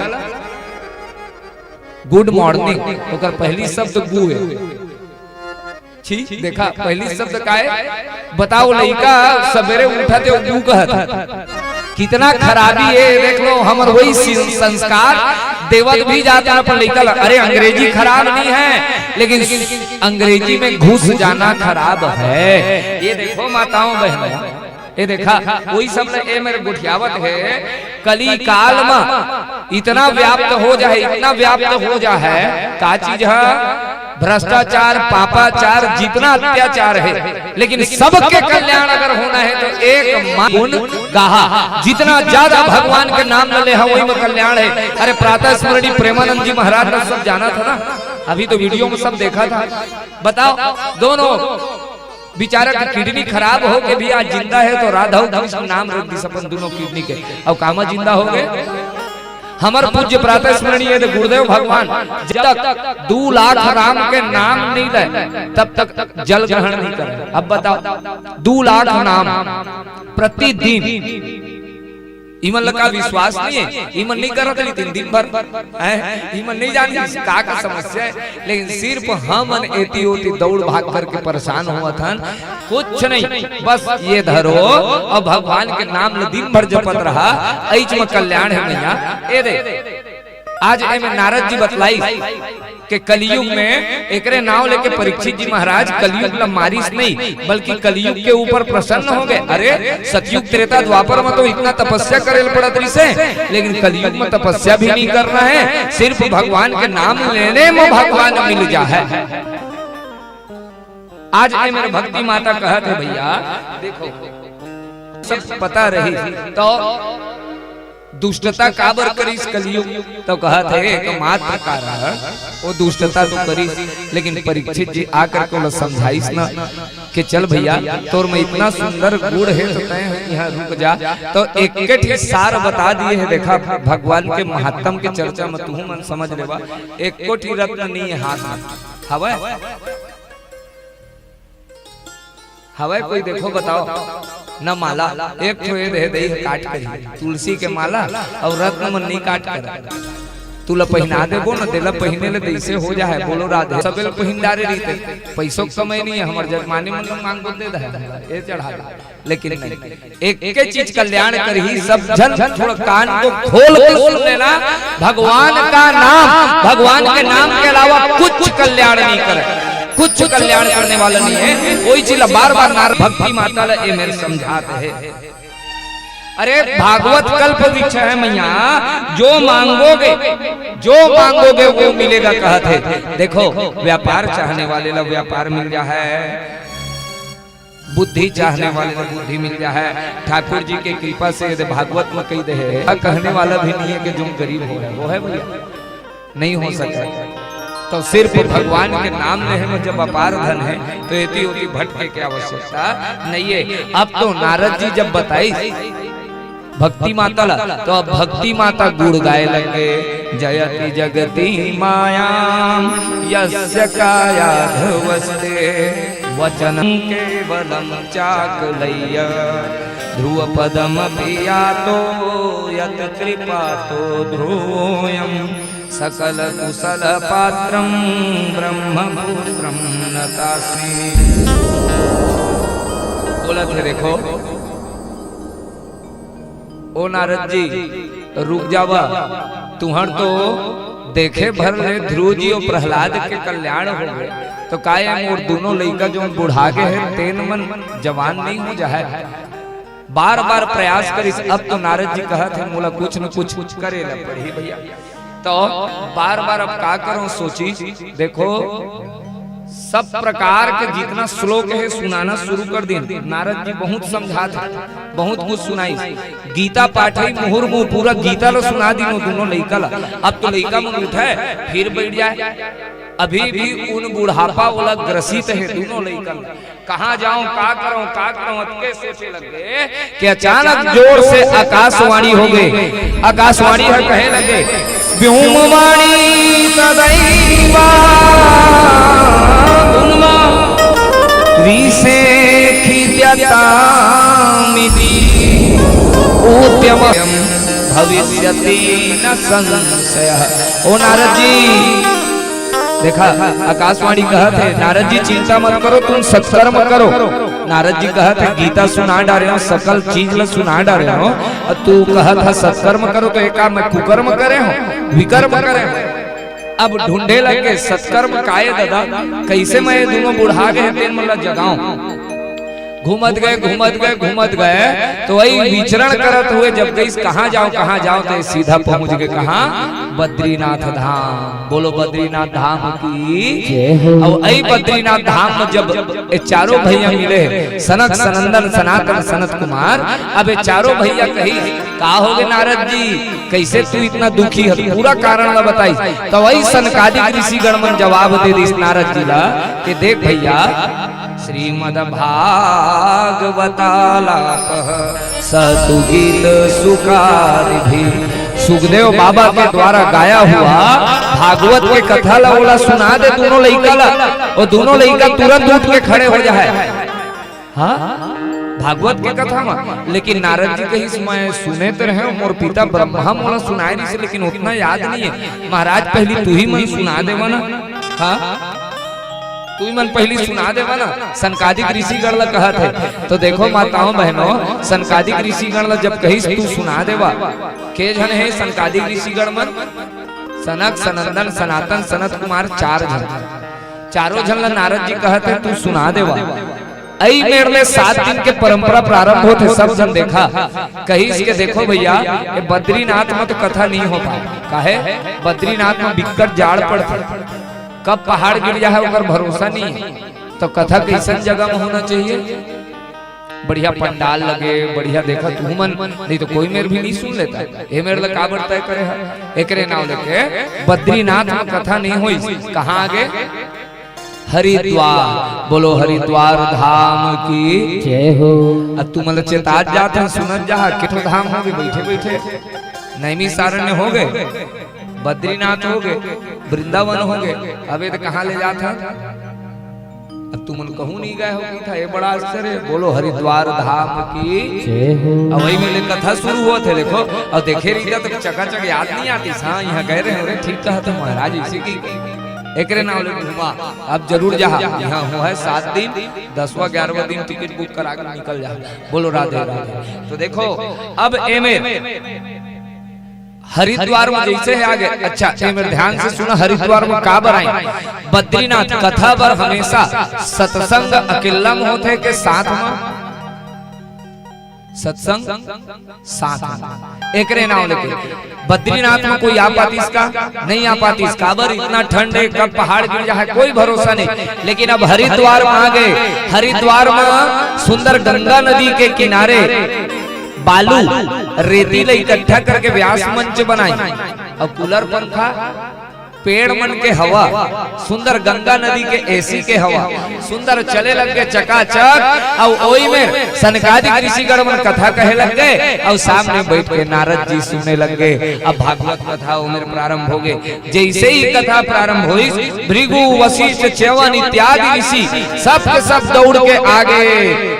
S1: गुड मॉर्निंग, ओकर पहली शब्द गु है। छी देखा पहली शब्द का है, बताओ लइका सवेरे उठा ते गु कहत, कितना खराबी है। देख लो हमर वही संस्कार देवत भी जाता है अपन लइका ला। अरे अंग्रेजी खराब नहीं है, लेकिन अंग्रेजी में घुस जाना खराब है। ये देखो माताओं बहनों, ये देखा वही सब ए मेरे गुठियावत है। कली काल में इतना व्याप्त हो जाए, इतना व्याप्त हो जा है, का चीज है भ्रष्टाचार पापाचार जितना अत्याचार है, लेकिन सबके कल्याण अगर होना है तो एक गुण गाहा। जितना ज्यादा भगवान के नाम ले वही में कल्याण है। अरे प्रातः स्मरणी प्रेमानंद जी महाराज ने सब जाना था ना, अभी तो वीडियो में सब देखा था। बताओ दोनों बेचारा की किडनी खराब हो के भी आज जिंदा है, तो राधा कृष्ण नाम रख दी अपन दोनों किडनी के, और कामा जिंदा हो गए। हमर पूज्य प्रातः स्मरणीय गुरुदेव भगवान जब तक 2 लाख राम के नाम नहीं ले तब तक जल ग्रहण नहीं कर। अब बताओ 2 लाख नाम प्रतिदिन, इमन लगा विश्वास नहीं है, इमन नहीं कर रहा था 3 दिन भर, इमन नहीं जान का समस्या है। लेकिन सिर्फ हम एती होती दौड़ भाग करके परेशान हुआ था, कुछ नहीं, बस ये धरो और भगवान के नाम दिन भर जपत रहा, ऐच में कल्याण है मैया। ए दे आज एमे नारद जी बतलाई कि कलयुग में एकरे नाव लेके परीक्षित जी महाराज कलयुग ला मारिस नहीं बल्कि कलयुग के ऊपर प्रसन्न हो गए। अरे सतयुग त्रेता द्वापर में तो इतना तपस्या करे पड़ा तरी से, लेकिन कलयुग में तपस्या भी नहीं करना है, सिर्फ भगवान के नाम लेने में भगवान मिल जा है। आज ये मेरे भक्ति माता कहत है भैया देखो सब पता रही तो दुष्टता काबर करीस कलियुग, तो कहत है एक मात्र कारण वो दुष्टता तो करीस, लेकिन परीक्षित जी आकर को समझाइस ना कि चल भैया तोर में इतना सुंदर गुण है तो तय यहाँ रुक जा। तो एक सार बता दिए है। देखा भगवान के महात्म के चर्चा में तू मन समझ लेवा, एक कोटी रत्न नहीं है हाथ में हवा हवा कोई देखो बताओ न माला एक तो दे दे काट कर तुलसी के माला और रत्न मन नहीं काट कर तुला पहना देबो न तेला पहने ले दैसे हो जाए। बोलो राधे सबेल पहिन डारे रीते पैसों कमाई नहीं है हमार जजमानी मन मांग दे दे ये चढ़ा, लेकिन नहीं एक चीज कल्याण कर ही सब जन थोड़ा कान को खोल के सुन लेना, भगवान का नाम भगवान के नाम के अलावा कुछ कल्याण नहीं करे, कुछ कल्याण करने वाला नहीं है। कोई चीज बार बार नार भक्ति माता ये मेरे समझाते है। अरे भागवत कल्प वृक्ष है मैया, जो मांगोगे वो मिलेगा कहते है। देखो व्यापार चाहने वाले ला व्यापार मिल जा है, बुद्धि चाहने वाले को बुद्धि मिल जा है। ठाकुर जी के कृपा से भागवत में कही दे है कहने वाला भी नहीं है कि जो गरीब हो है वो है भैया, नहीं हो सकता। तो सिर्फ भगवान के नाम ले में जब अपार धन है तो इतनी होती भटके की आवश्यकता नहीं है। अब तो नारद जी जब बताई भक्ति माता ला तो अब भक्ति माता गुण गाए लगे। जयति जगति मायाम यस्य कायाधवस्ते वचनं केवलं चाकलय्य ध्रुव पदम पियातो यत कृपातो ध्रुवयम् सकल कुशल पात्रम ब्रह्मपुत्रम नतास्मि। बोला थे देखो ओ नारद जी रुक जावा, तुहर तो देखे भर ले ध्रुव जी और प्रहलाद के कल्याण हो गए तो कायम और दोनों लड़का जो बुढ़ा के है तेन मन जवान नहीं हो जाए, बार बार प्रयास करिस। अब तो नारद जी कहा थे मोला कुछ न कुछ करे ला पड़ी भैया, तो बार बार अब का करो सोची। देखो सब प्रकार के जितना श्लोक है सुनाना शुरू कर दिए। नारद जी बहुत समझा थे, बहुत कुछ सुनाई, गीता पाठ ही मुहुर्मुह पूरा गीता लो सुना दी दोनों लड़का ला। अब तो लड़का में उठा है फिर बैठ जाए, अभी भी उन बुढ़ापा वाला ग्रसित है दोनों लड़का। कहाँ जाऊं का करूं अटके सोचे लगे कि अचानक जोर से आकाशवाणी हो गई। आकाशवाणी है कहे लगे व्योमवाणी सदैवा उन्मा विषे खिद्यतामिति उद्यमं भविष्यति न संशयः। ओ नारद जी देखा आकाशवाणी कहा थे नारद जी चिंता मत करो तुम सत्कर्म करो। नारद जी कहा थे गीता सुना डाले हो सकल चीज ल सुना डाले हो, तू कहा था सत्कर्म करो तो एक मैं कुकर्म करे हो विकर्म करे हो। अब ढूंढे लगे सत्कर्म काय दादा कैसे मैं दोनों बुढ़ा गए तेन मतलब जगाऊं। घूमत गए तो वही विचरण करत हुए जब गई कहाँ जाओ तो सीधा पहुंच गए कहाँ बद्रीनाथ धाम। बोलो बद्रीनाथ धाम की। और आई बद्रीनाथ धाम में जब ये चारों भैया मिले सनक सनंदन सनातन सनत कुमार, अब ये चारों भैया कही का हो गए नारद जी कैसे तू इतना दुखी है, पूरा कारण ला बताई। तो वही सनकादिक ऋषि गण जवाब दे दी नारद जी ला कि देख भैया श्रीमद् भागवतालापः सतुगीत सुकारिभी। सुखदेव बाबा के द्वारा गाया हुआ भागवत के कथा ला बोला सुना दे दोनों लड़का ला, और दोनों लड़का तुरंत उठ के खड़े हो जाए। हाँ भागवत के कथा में, लेकिन नारद जी कही समय सुने तो रहे मोर पिता ब्रह्मा मोला सुनाए नहीं से, लेकिन उतना याद नहीं है। महाराज पहली तू ही मन सुना देवा ना, हाँ तू ही मन पहली सुना देवा ना। सनकादिक ऋषिगण ला कहा थे तो देखो माताओं बहनों सनकादिक ऋषिगण ला जब कही तू सुना देवा के जन है सनकादिक ऋषिगण मन सनक सनंदन सनातन सनत कुमार चार जन, चारों जन ला नारद जी कहते तू सुना देवा। आई मेरे में 7 दिन के परंपरा प्रारंभ होते, सब जन देखा कहीं इसके देखो भैया ये बद्रीनाथ में तो कथा नहीं हो पाए, काहे बद्रीनाथ में बिकट जाड़ पड़ता, कब पहाड़ गिर जाए उनका भरोसा नहीं है। तो कथा कैसन जगह में होना चाहिए, बढ़िया पंडाल लगे, बढ़िया देखा तू मन, नहीं तो कोई मेरे भी नहीं सुन लेता। ये मेरे लिए काबर तय करे है, एकरे नाम लेके बद्रीनाथ में कथा नहीं हुई। कहाँ आगे हरिद्वार, बोलो हरिद्वार धाम की
S2: जय हो।
S1: अब तू मतलब चेतात जाते हैं सुनत जा किठो धाम हो गए, बैठे बैठे नैमिषारण्य हो गए, बद्रीनाथ हो गए, वृंदावन हो गए, अबे तो कहाँ ले जाता। अब तुम कहूँ नहीं गए हो कि था, ये बड़ा आश्चर्य है। बोलो हरिद्वार धाम की
S2: जय हो।
S1: अब वही में कथा शुरू हुआ थे देखो, और देखे रही तो चकाचक याद नहीं आती। हाँ यहाँ गए रहे, ठीक कहा था महाराज इसी की एकरे नाम ले घुमा। अब जरूर जहाँ यहाँ हुआ है 7 दिन, 10वां 11वां दिन टिकट बुक करा कर निकल जा। बोलो राधे राधे। तो देखो अब हरिद्वार में जैसे है आगे, अच्छा मेरे ध्यान से सुना, हरिद्वार में का बराई बद्रीनाथ कथा बर हमेशा सत्संग अकेला में होते के साथ में, सत्संग साथ में एकरे नाम लेके। बद्रीनाथ में कोई आ पाती इसका नहीं आ पाती, इसका बर इतना ठंड है कब पहाड़ गिर जाए कोई भरोसा नहीं। लेकिन अब हरिद्वार में आ गए, हरिद्वार में सुंदर गंगा नदी के किनारे बालू रेतीला इकट्ठा करके व्यास मंच बनाई, अब कूलर पंखा पेड़ मन के हवा, सुंदर गंगा नदी के एसी के हवा, सुंदर चले लग गए चकाचक। और ओई में सनकादिक ऋषिगण मन कथा कहे लग गए, और सामने बैठ के नारद जी सुनने लग गए। अब भागवत कथा उम्र प्रारंभ हो गए। जैसे ही कथा प्रारंभ हुई, भृगु वशिष्ठ च्यवन इत्यादि ऋषि सब के सब दौड़ के आगे।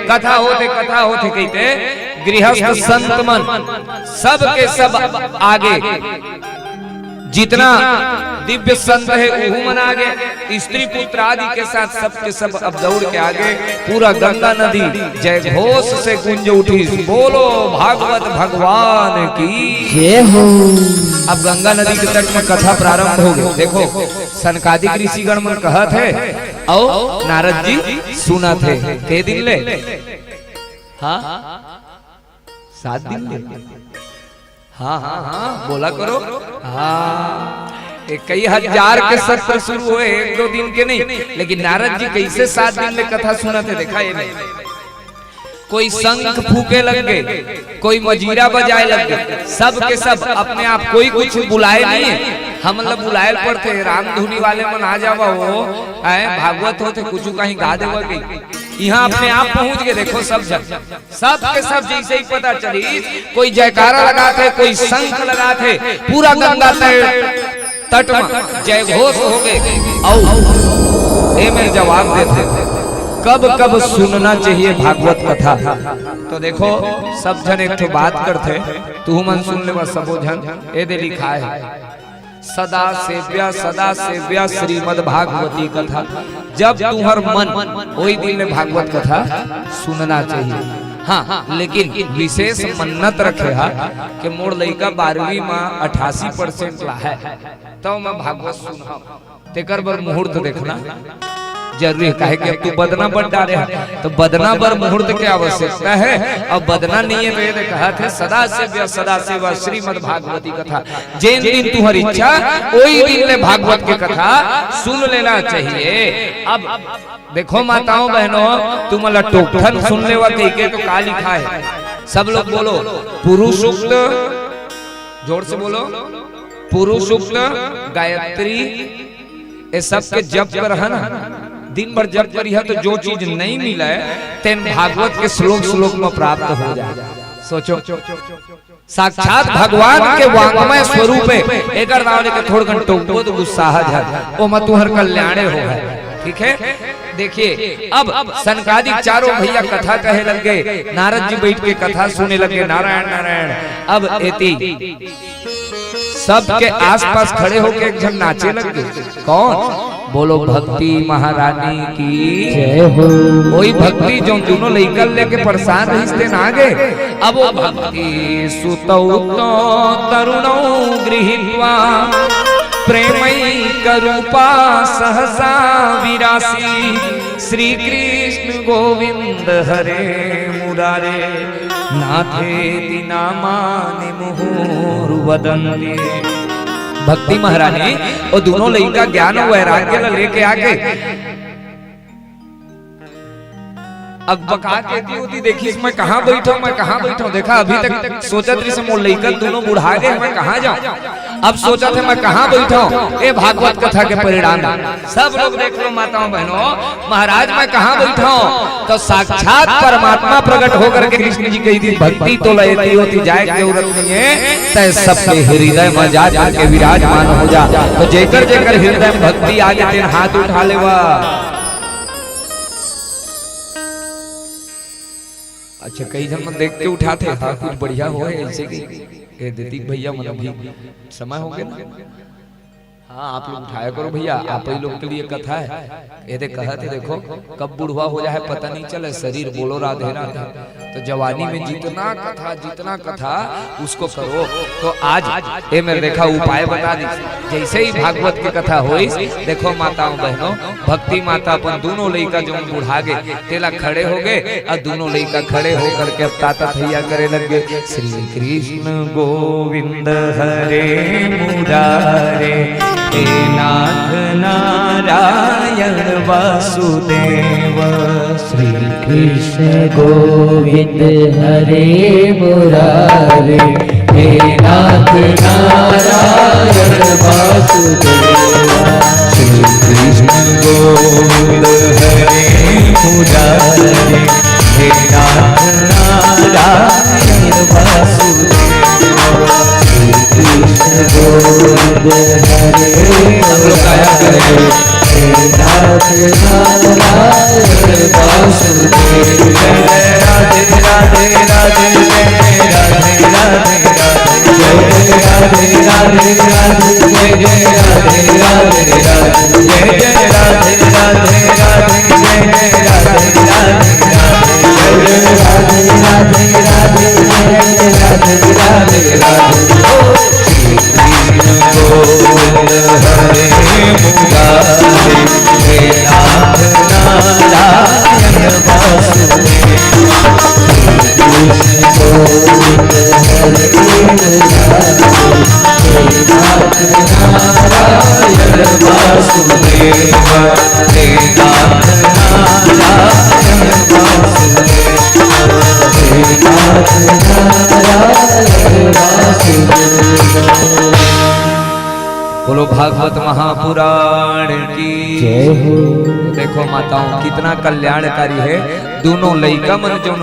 S1: कथा होते कहते गृहस्थ संत मन सब के सब आगे, जितना दिव्य संत है वो मन आगे, स्त्री पुत्र आदि के साथ सब के सब अब दौड़ के आगे। पूरा गंगा नदी जय घोष से गूंज उठी, बोलो भागवत भगवान की
S2: जय हो।
S1: अब गंगा नदी के तट में कथा प्रारंभ हो गई। देखो सनकादिक ऋषिगण मन कहत है और नारद जी सुना थे। के दिन ले, हाँ 7 दिन ले, हाँ हाँ हाँ बोला करो। हाँ कई हजार के सत्र शुरू हुए, 1-2 दिन के नहीं। लेकिन नारद जी कैसे 7 दिन में कथा सुना थे देखा ये नहीं। कोई शंख फूके लग गए, कोई मजीरा बजाए लग गए, सब के सब अपने आप, कोई कुछ बुलाए नहीं है। हम लोग बुलाए पड़ते राम धुनी वाले मन आ जावा, वो भागवत होते कुछ कहीं गा देवा गई, यहाँ अपने आप पहुंच गए। देखो सब के सब जैसे ही पता चली, कोई जयकारा लगाते, कोई शंख लगाते, पूरा गंगा तट में जय घोष हो गए। और ये मेरे जवाब देते कब कब सुनना चाहिए भागवत कथा। तो देखो सब जन एक तो बात करते, तू मन सुन ले सबो जन। ये दे लिखा है सदा सेव्या श्रीमद् भागवती कथा। जब तुम्हार मन वही दिन में भागवत कथा सुनना चाहिए। हाँ लेकिन विशेष मन्नत रखे हा कि मोर लड़का 12वीं में 88% ला है, तो मैं भागवत सुना तेकर बर मुहूर्त देखना जरूरी है। काहे कि अब तू बदना बन डाले है, तो बदना बर मुहूर्त की आवश्यकता है। अब बदना नहीं है तो ये कहा थे सदा सेवा श्रीमद् भागवती कथा। जिन दिन तुम्हारी इच्छा वही दिन ले भागवत की कथा सुन लेना चाहिए। अब देखो माताओं बहनों, तुम अल्लाह टोकठन सुन लेवा के तो का लिखा है। सब लोग बोलो पुरुष सूक्त, जोर से बोलो पुरुष सूक्त, गायत्री, ये सब के जप कर है ना, दिन भर जप करी है तो जो चीज नहीं मिला है तेन भागवत के श्लोक में प्राप्त हो जाए। सोचो साक्षात भगवान के वांगमय स्वरूप है। एक थोड़ घंटो तो गुस्सा ओ मत तुहर कल्याणे हो है। ठीक है, देखिए अब सनकादिक चारों भैया कथा कहे लग गए, नारद जी बैठ के कथा सुने लगे, नारायण नारायण। अब एती सबके आसपास खड़े होके एक जन नाचे लग गए। कौन? बोलो भक्ति महारानी की जय हो। वही भक्ति जो दोनों लेकर लेके परेशान रही ना गए। अब वो भक्ति सुतौ तरुणौ गृहीत्वा प्रेमई करूपा सहसा विरासी श्री कृष्ण गोविंद हरे मुरारे नाथे नामानि मुहुर वदन्ति। भक्ति महारानी और दोनों लड़का ज्ञान और वैराग्य लेके आके अकबका कहती होती देखी मैं कहाँ बैठा हूँ, मैं कहाँ बैठा हूँ। देखा अभी तक सोचा थी से मोर लइका दोनों बुढ़ा गए, मैं कहाँ जाऊँ। अब सोचा था मैं कहाँ बैठा हूँ। ये भागवत कथा के परिणाम सब लोग देख लो माताओं बहनों। महाराज मैं कहाँ बैठा हूँ, तो साक्षात परमात्मा प्रकट होकर के कृष्ण जी कही थी भक्ति तो लयती होती जाए जरूरत नहीं है, तय सबके हृदय में जा जाके विराजमान हो जा। तो जेकर जेकर हृदय में भक्ति आगे तेन हाथ उठा लेवा। अच्छा कई जन मन देख के उठाते हाँ कुछ बढ़िया हो ऐसे कि दीदी भैया मन अभी समय हो गया ना। हाँ आप लोग उठाया करो भैया, आप ही लोग के लिए कथा है। ये कहते देखो कब बुढ़वा हो जाए पता नहीं चले, शरीर बोलो राधे राधे। तो जवानी में जितना कथा उसको करो। तो आज ये मेरे देखा उपाय बता दी। जैसे ही भागवत की कथा हुई देखो माताओं बहनों भक्ति माता अपन दोनों लड़का जो बुढ़ा गए तेला खड़े हो गए और दोनों लड़का खड़े होकर के अब ताता थैया करे लगे श्री कृष्ण गोविंद हरे मुरारे हे नाथ नारायण वासुदेव।
S2: श्री कृष्ण गोविंद हरे मुरारे हे नाथ नारायण वासुदेव।
S1: श्री कृष्ण गोविंद हरे मुरारे हे नाथ नारायण वासुदेव।
S2: कृष्ण गोविंद हरे मुरारे हे नाथ नारायण वासुदेव।
S1: राधे राधे राधे जय राधे राधे राधे जय राधे राधे जय राधे राधे जय जय राधे राधे राधे जय राधे राधे राधे जय राधे राधे राधे। कृष्ण गोविंद हरे मुरारे हे नाथ नारायण वासुदेव।
S2: कृष्ण गोविंद हरे मुरारे हे नाथ नारायण वासुदेव।
S1: हे नाथ नारायण वासुदेव।
S2: हे नाथ नारायण वासुदेव।
S1: बोलो भागवत महापुराण की
S2: जय हो।
S1: देखो माताओं कितना कल्याणकारी है। दोनों लइका मन जो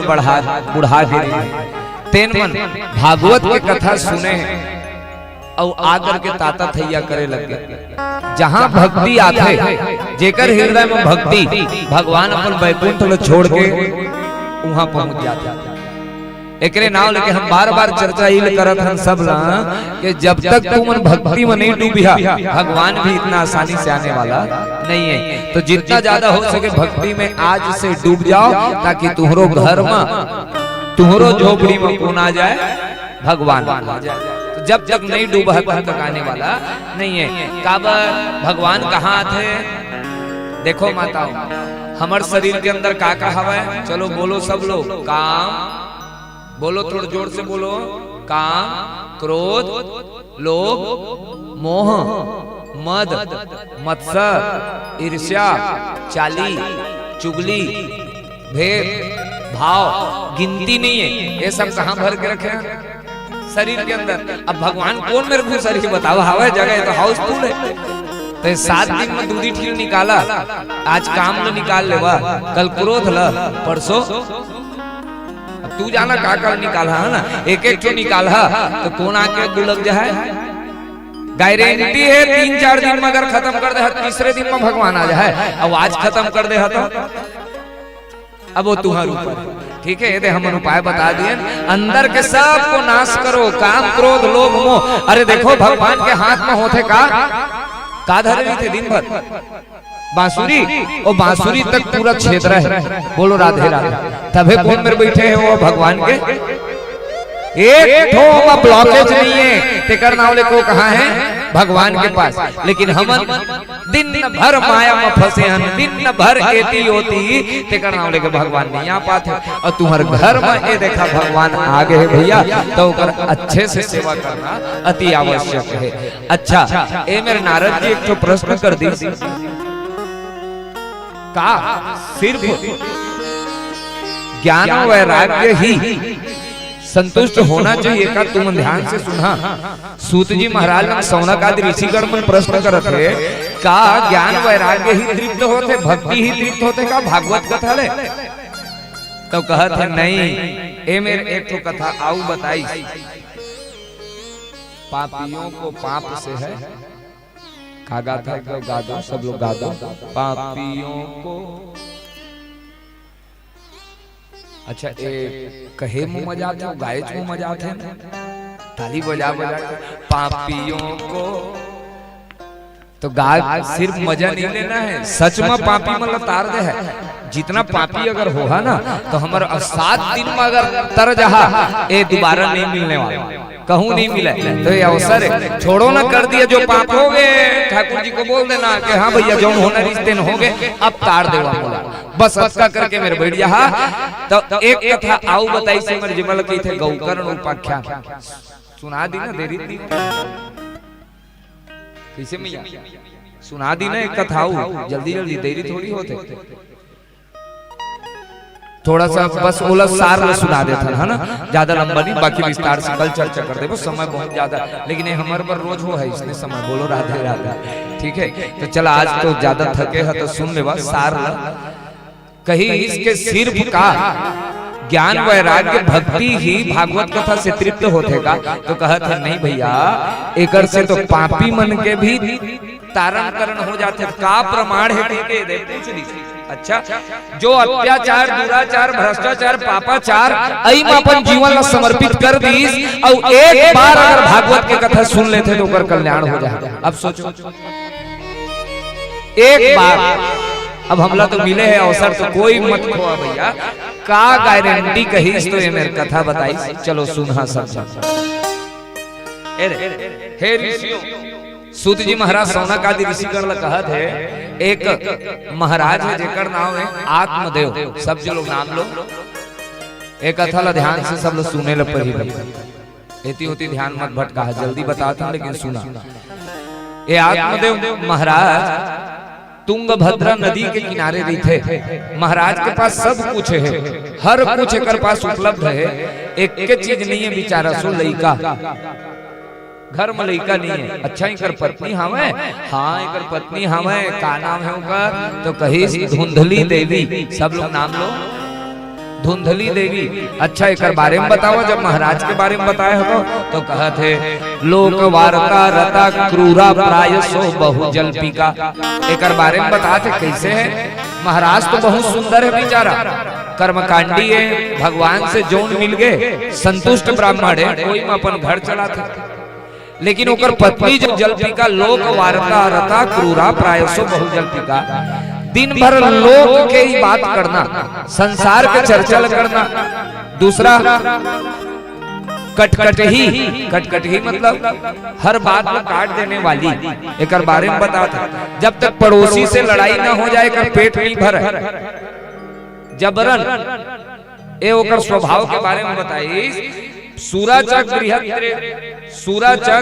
S1: बुढ़ा के तेन मन भागवत के कथा सुने और आकर के ताता थैया करे लगे। जहाँ भक्ति आते जेकर हृदय में भक्ति भगवान अपन वैकुंठ लो छोड़ के वहां पहुंच जाते। एकरे नाव लेके हम बार बार चर्चा इल करत हन सब ला कि जब तक तू मन भक्ति में नहीं डूबिया भगवान भी इतना आसानी से आने वाला नहीं है। तो जितना ज्यादा हो सके भक्ति में आज से डूब जाओ ताकि तुम्हारो घर में तुम्हारो झोपड़ी में कौन आ जाए भगवान आ जाए। तो जब तक नहीं डूबा तब तक आने वाला नहीं है। काबर भगवान कहाँ थे देखो माताओं हमारे शरीर के अंदर का हवा है। चलो बोलो सब लोग काम बोलो थोड़ा जोर से बोलो। काम क्रोध लोभ मोह मद मत्सर ईर्ष्या चाली चुगली भेद भाव गिनती नहीं है। ये सब कहाँ भर के रखे हैं शरीर के अंदर। अब भगवान कौन मेरे को शरीर बताओ हवा जगह तो हाउसफुल है। तो 7 दिन में दूधी ठीक निकाला। आज काम में निकाल लेवा कल क्रोध ला परसों तू जाना का निकाला है ना एक एक तो निकाला तो कौन आके गुलक जाए। गारंटी है 3-4 दिन में अगर खत्म कर दे तीसरे दिन में भगवान आ जाए। अब आज खत्म कर दे तो अब वो तुम्हारे ऊपर ठीक है। ये हम उपाय बता दिए अंदर के सब को नाश करो काम क्रोध लोभ मोह। अरे देखो भगवान के हाथ में होते का धरे नहीं थे दिन भर बांसुरी और बांसुरी तक पूरा क्षेत्र है। बोलो राधे राधे। तबे कौन मेरे बैठे हैं वो भगवान के एक ठो ब्लॉकेज नहीं है। तेकर नावले को कहा है भगवान के पास, लेकिन हम दिन भर माया में फंसे हैं, दिन भर एती होती तेकर नाम लेके भगवान नहीं आ पाते। और तुम्हारे घर में ये देखा भगवान आ गए भैया, तो अच्छे से सेवा करना अति आवश्यक है। अच्छा, ए मेरे नारद जी एक तो प्रश्न कर दी का सिर्फ ज्ञान वैराग्य ही संतुष्ट होना चाहिए का? तुम ध्यान से सुना। सूत जी महाराज सौनक आदि ऋषिगण में प्रश्न करते का ज्ञान वैराग्य ही तृप्त होते, भक्ति ही तृप्त होते का भागवत कथा ले? तो कहते नहीं, ए मेरे एक तो कथा आऊ बताई, पापियों को पाप से है, कागा था तो गादो, सब लोग गादो, पापियों को। अच्छा, कहे मुंह मजाते हो, गाय मुंह मजाते हैं, ताली बजा बजा के पापियों को। तो गाय सिर्फ मजा नहीं लेना है, सच में पापी मतलब तार दे है। जितना पापी अगर होगा ना तो हमारा 7 दिन में अगर तर जहा ये दोबारा नहीं मिलने वाला, कहूँ नहीं मिले। तो ये अवसर है, छोड़ो ना, कर दिया जो पाप हो गए, ठाकुर जी को बोल देना कि हाँ भैया जो होना रिश्ते न हो गए, अब तार देवा बोला, बस अच्छा करके मेरे बैठ जा। तो एक कथा आऊ बताई से मेरे जिमल की थे गौकर्ण उपाख्यान, सुना दी ना, देरी थी कैसे मैया सुना दी ना एक कथा, जल्दी जल्दी, देरी थोड़ी होते, थोड़ा सा बस ओला सार सुना देता है ना, ज्यादा लंबा नहीं, बाकी विस्तार से कल चर्चा कर दे, समय बहुत ज्यादा, लेकिन हमारे पर रोज वो है इसने समय, बोलो राधे राधे, ठीक है। तो चला आज तो ज्यादा थके है तो सुन ले बस सार कही इसके सिर्फ का ज्ञान वैराग्य भक्ति ही भागवत कथा से तृप्त होते का? तो कहते नहीं भैया, एकर से तो पापी मन के भी तारण करण हो जाते, का प्रमाण है के दे पूछ दी। अच्छा, जो अत्याचार, दुराचार, भ्रष्टाचार, पापाचार अइम अपन जीवन ला समर्पित कर दी, और एक बार अगर भागवत के कथा सुन लेते तो ओकर कल्याण हो जाए। अब सोचो, एक बार, अब हमला तो मिले है अवसर, तो कोई मत खोआ भैया, का गारंटी कही तो ये मेरी कथा बताई, चलो सुना सब। हे ऋषियों, सूत जी महाराज सौनक आदि ऋषिगण कहा थे, एक महाराज है जेकर नाम है आत्मदेव, सब जो लोग नाम लो, एक कथा ला ध्यान से सब लोग सुने ल पड़ी, एती होती ध्यान मत भटका, जल्दी बताता हूं लेकिन सुना। ये आत्मदेव महाराज तुंगभद्रा नदी के किनारे रहते, महाराज के पास सब कुछ है, हर कुछ एक पास उपलब्ध है, एक के चीज नहीं है बेचारा, सो लइका, घर में लइका नहीं है। अच्छा, इकर पत्नी हमें, हाँ इकर पत्नी हमें, का नाम है उनका? तो कही धुंधली देवी, सब लोग नाम लो, धुंधली देवी। अच्छा, एक बारे में बताओ, जब महाराज के बारे में बताया हो तो कहा थे, लोक वार्ता रता क्रूरा प्रायसो बहु जल्पिका। एक बारे में बताते कैसे है, महाराज तो बहुत सुंदर है बेचारा, कर्मकांडी है, भगवान से जोन मिल गए, संतुष्ट ब्राह्मण है, कोई में अपन घर चलाते, लेकिन ओकर पत्नी जब जल्पिका, लोक वार्ता रता क्रूरा प्रायसो बहु जल्पिका, दिन भर लोग के ही बात करना, संसार के चर्चा करना। दूसरा कटकट ही मतलब हर बात में काट देने वाली, एक बारे में बताता, जब तक पड़ोसी से लड़ाई ना हो जाए कर पेट नहीं भर, जबरन ए ओकर स्वभाव के बारे में बताई। सूराचा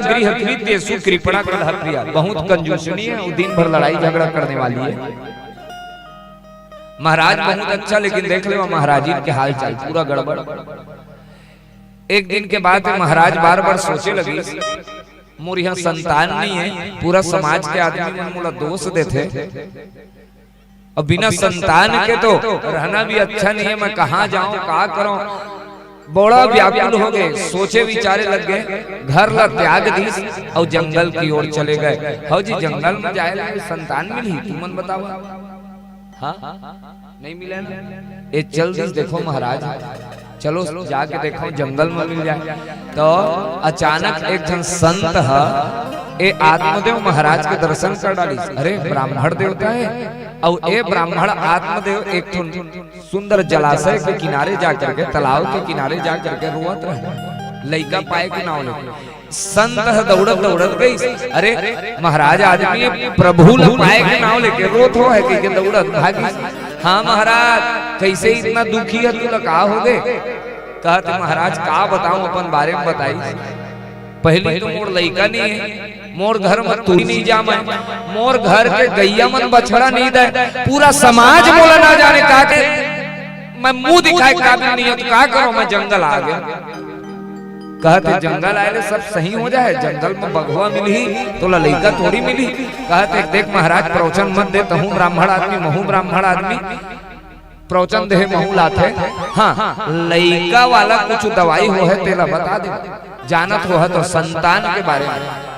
S1: गृहकृत्येषु कृपणा कलहप्रिया, बहुत कंजूसनी है, दिन भर लड़ाई झगड़ा करने वाली है। महाराज बहुत अच्छा, लेकिन देख ले महाराज के हाल चाल पूरा गड़बड़। एक दिन के बाद महाराज बार बार सोचे लगी, मोर यहाँ संतान नहीं है, पूरा समाज के आदमी मन मोला दोष देते, और बिना संतान के तो रहना भी अच्छा नहीं है, मैं कहाँ जाऊं, कहाँ करूं, बड़ा व्याकुल हो गए, सोचे विचारे लग गए, घर ला त्याग दी और जंगल की ओर चले गए। हो जी, जंगल में जाए संतान मिली, तुमन बताओ, हाँ नहीं मिला ना, ये चल देखो महाराज, चलो जाके देखो जंगल में मिल जाए। तो अचानक एक जन संत है, ये आत्मदेव महाराज के दर्शन कर डाली, अरे ब्राह्मण देवता है, और ये ब्राह्मण आत्मदेव एक सुंदर जलाशय के किनारे जाकर के, तालाब के किनारे जाकर के रोवत रहे। लइका पाए के नाव लेके संत दौड़त दौड़त गई। अरे महाराज आदमी प्रभु पाए के नाव लेके रोत हो है कि दौड़त भागी। हाँ महाराज कैसे इतना दुखी है तू का हो गए? कहते महाराज का बताऊं अपन बारे में बताई। पहले तो मोर लइका नहीं है, मोर घर में तू नहीं जा, मोर घर के गैया मन बछड़ा नहीं दे, पूरा समाज बोला ना जाने का के मैं मुंह दिखाए काबिल नहीं हूं तो का करो, मैं जंगल आ गया। कहते जंगल आए सब सही हो जाए, जंगल में बघुआ मिली तो लइका थोड़ी मिली। कहते देख महाराज प्रवचन मत दे, तहू ब्राह्मण आदमी महू ब्राह्मण आदमी, प्रवचन दे महू लाथे। हाँ लइका वाला कुछ दवाई हो है तेला बता दे, जानत हो है तो संतान के बारे में।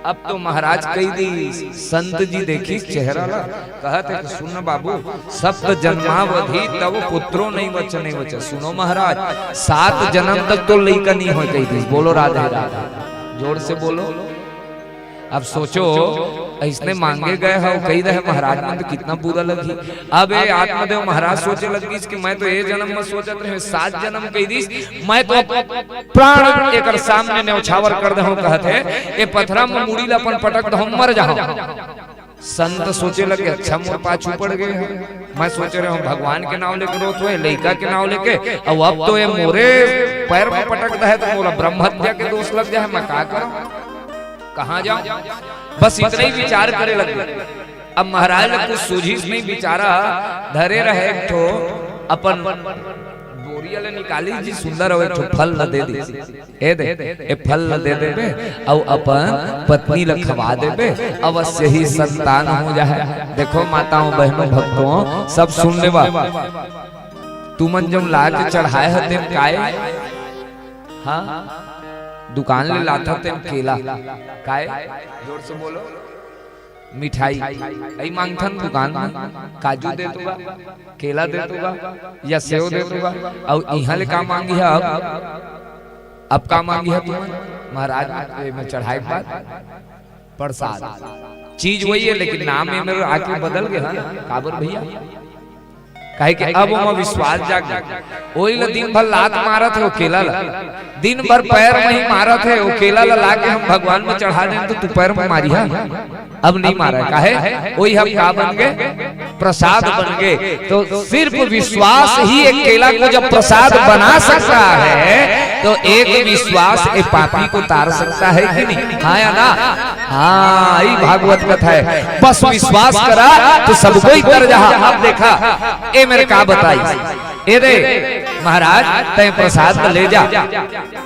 S1: अब तो महाराज कही दी संत जी देखी चेहरा ला, कहते सुन बाबू सप्त जन्मावधि तब पुत्रो नहीं वच। सुनो महाराज 7 जन्म तक तो लइका नहीं हो कही दी। बोलो राधे राधे, जोर से बोलो। अब सोचो इसने मांगे गए हो कही रहे महाराज में तो कितना बुरा लगी। अब ये आत्मदेव महाराज सोचे लगी कि मैं तो ये जन्म में सोचत रहे 7 जन्म कही दी, मैं तो प्राण एक सामने न्यौछावर कर दे। कहते ये पथरा में मुड़ी अपन पटक दो मर जाओ। संत सोचे लगे अच्छा मोर पाछू पड़ गए, मैं सोच रहे हूँ भगवान के नाम लेके रोत हुए, लइका के नाम लेके, और अब तो ये मोरे पैर में पटक है तो मोला ब्रह्म हत्या के दोष लग जाए, मैं क्या करूं, कहाँ जाऊं? बस इतना ही विचार करे लगे। अब महाराज ने कुछ सूझिस नहीं विचारा, धरे रहे एक ठो अपन बोरिया ले निकाली जी सुंदर हो एक ठो फल ल दे दी, ए दे ए फल ल दे देबे और अपन पत्नी ल खवा देबे, अवश्य ही संतान हो जाए। देखो माताओं बहनों भक्तों सब सुन लेवा, तुमन जब ला के चढ़ाए हते काय, हाँ दुकान ले लाता थे केला काय, जोर से बोलो, मिठाई आई मांगथन दुकान में, काजू दे दूंगा, केला दे दूंगा या सेव दे दूंगा, और यहाँ ले का मांगी है अब का मांगी है तुम महाराज में चढ़ाई बाद प्रसाद, चीज वही है लेकिन नाम में मेरे आके बदल गया काबर भैया, काहे कि अब वो विश्वास जाग वही ला दिन भर लात मारत है वो केला ला, दिन भर पैर में ही मारत है वो केला ला लाके हम भगवान में चढ़ा दें तो तू पैर में मारी है, अब नहीं मारा काहे, वही हम का बन गए प्रसाद बन गए। तो सिर्फ विश्वास ही एक केला को जब प्रसाद बना सकता है तो एक विश्वास एक पापी को तार सकता है कि नहीं, हाँ या ना? हाँ ये भागवत कथा है, बस विश्वास करा तो सब कोई कर जहा। अब देखा ए मेरे का बताई, ए दे महाराज तय प्रसाद ले जा